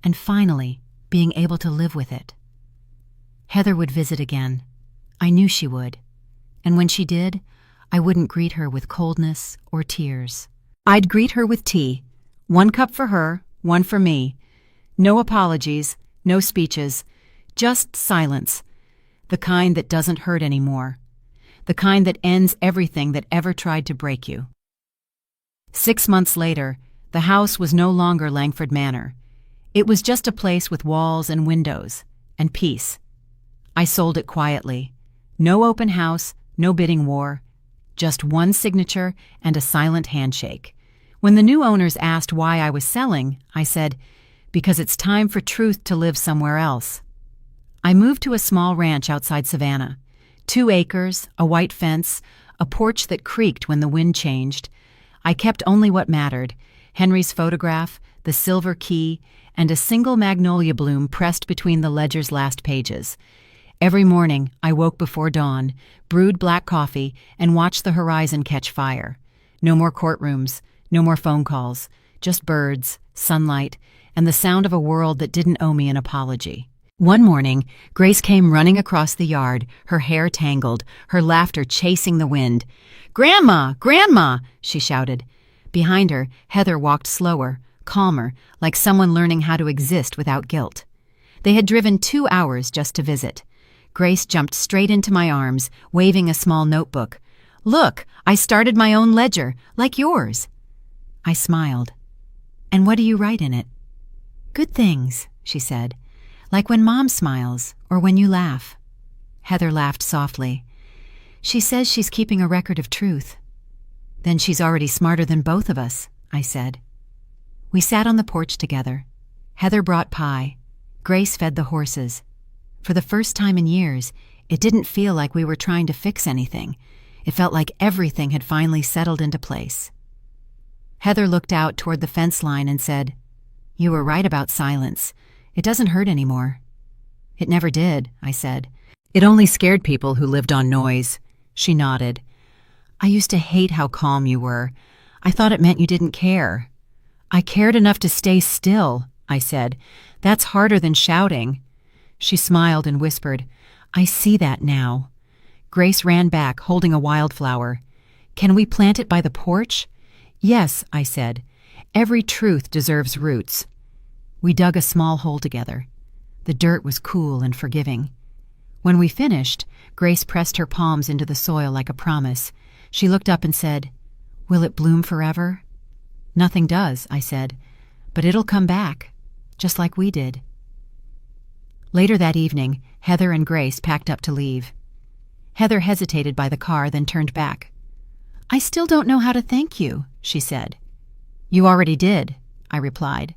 and finally, being able to live with it. Heather would visit again. I knew she would. And when she did, I wouldn't greet her with coldness or tears. I'd greet her with tea. 1 cup for her, 1 for me. No apologies, no speeches, just silence. The kind that doesn't hurt anymore. The kind that ends everything that ever tried to break you. 6 months later, the house was no longer Langford Manor. It was just a place with walls and windows, and peace. I sold it quietly. No open house, no bidding war. Just 1 signature and a silent handshake. When the new owners asked why I was selling, I said, "Because it's time for truth to live somewhere else." I moved to a small ranch outside Savannah. 2 acres, a white fence, a porch that creaked when the wind changed. I kept only what mattered: Henry's photograph, the silver key, and a single magnolia bloom pressed between the ledger's last pages. Every morning, I woke before dawn, brewed black coffee, and watched the horizon catch fire. No more courtrooms, no more phone calls, just birds, sunlight, and the sound of a world that didn't owe me an apology. One morning, Grace came running across the yard, her hair tangled, her laughter chasing the wind. "Grandma! Grandma!" she shouted. Behind her, Heather walked slower, calmer, like someone learning how to exist without guilt. They had driven 2 hours just to visit. Grace jumped straight into my arms, waving a small notebook. "Look, I started my own ledger, like yours." I smiled. "And what do you write in it?" "Good things," she said, "like when Mom smiles or when you laugh." Heather laughed softly. "She says she's keeping a record of truth." Then she's already smarter than both of us, I said. We sat on the porch together. Heather brought pie. Grace fed the horses. For the first time in years, it didn't feel like we were trying to fix anything. It felt like everything had finally settled into place. Heather looked out toward the fence line and said, "You were right about silence. It doesn't hurt anymore." "It never did," I said. "It only scared people who lived on noise." She nodded. "I used to hate how calm you were. I thought it meant you didn't care." "I cared enough to stay still," I said. "That's harder than shouting." She smiled and whispered, "I see that now." Grace ran back, holding a wildflower. "Can we plant it by the porch?" "Yes," I said. "Every truth deserves roots." We dug a small hole together. The dirt was cool and forgiving. When we finished, Grace pressed her palms into the soil like a promise. She looked up and said, "Will it bloom forever?" "Nothing does," I said, "but it'll come back, just like we did." Later that evening, Heather and Grace packed up to leave. Heather hesitated by the car, then turned back. "I still don't know how to thank you," she said. "You already did," I replied.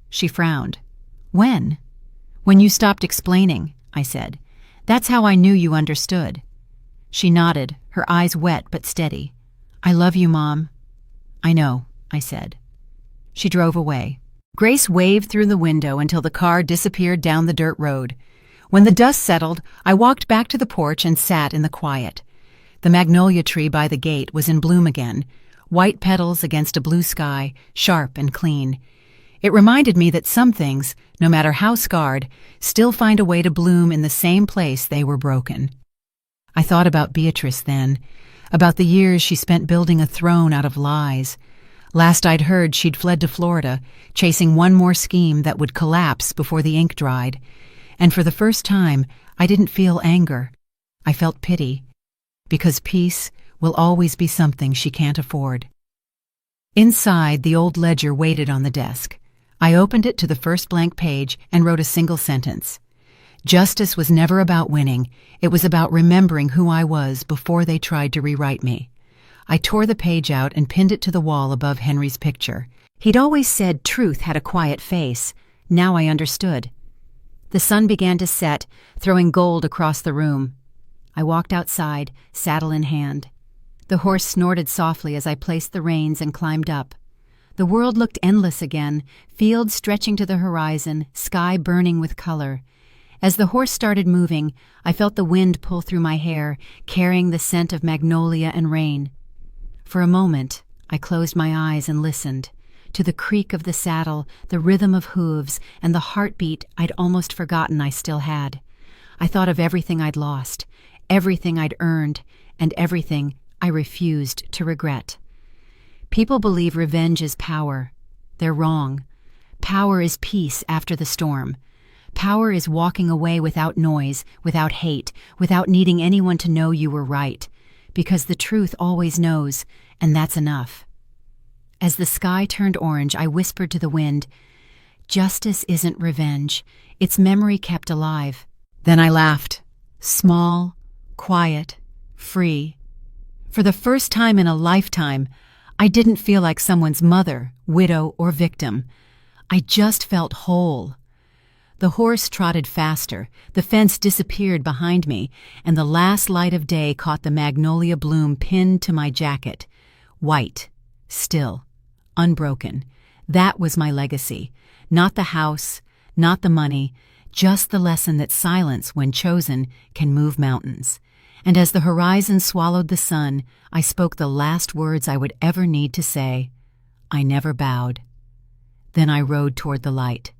She frowned. "When?" "When you stopped explaining," I said. "That's how I knew you understood." She nodded, her eyes wet but steady. "I love you, Mom." "I know," I said. She drove away. Grace waved through the window until the car disappeared down the dirt road. When the dust settled, I walked back to the porch and sat in the quiet. The magnolia tree by the gate was in bloom again, white petals against a blue sky, sharp and clean. It reminded me that some things, no matter how scarred, still find a way to bloom in the same place they were broken. I thought about Beatrice then, about the years she spent building a throne out of lies. Last I'd heard, she'd fled to Florida, chasing one more scheme that would collapse before the ink dried. And for the first time, I didn't feel anger. I felt pity, because peace will always be something she can't afford. Inside, the old ledger waited on the desk. I opened it to the first blank page and wrote a single sentence. Justice was never about winning. It was about remembering who I was before they tried to rewrite me. I tore the page out and pinned it to the wall above Henry's picture. He'd always said truth had a quiet face. Now I understood. The sun began to set, throwing gold across the room. I walked outside, saddle in hand. The horse snorted softly as I placed the reins and climbed up. The world looked endless again, fields stretching to the horizon, sky burning with color. As the horse started moving, I felt the wind pull through my hair, carrying the scent of magnolia and rain. For a moment, I closed my eyes and listened to the creak of the saddle, the rhythm of hooves, and the heartbeat I'd almost forgotten I still had. I thought of everything I'd lost, everything I'd earned, and everything I refused to regret. People believe revenge is power. They're wrong. Power is peace after the storm. Power is walking away without noise, without hate, without needing anyone to know you were right. Because the truth always knows, and that's enough. As the sky turned orange, I whispered to the wind, "Justice isn't revenge. It's memory kept alive." Then I laughed. Small, quiet, free. For the first time in a lifetime, I didn't feel like someone's mother, widow, or victim. I just felt whole. The horse trotted faster, the fence disappeared behind me, and the last light of day caught the magnolia bloom pinned to my jacket. White, still, unbroken. That was my legacy. Not the house, not the money, just the lesson that silence, when chosen, can move mountains. And as the horizon swallowed the sun, I spoke the last words I would ever need to say. I never bowed. Then I rode toward the light.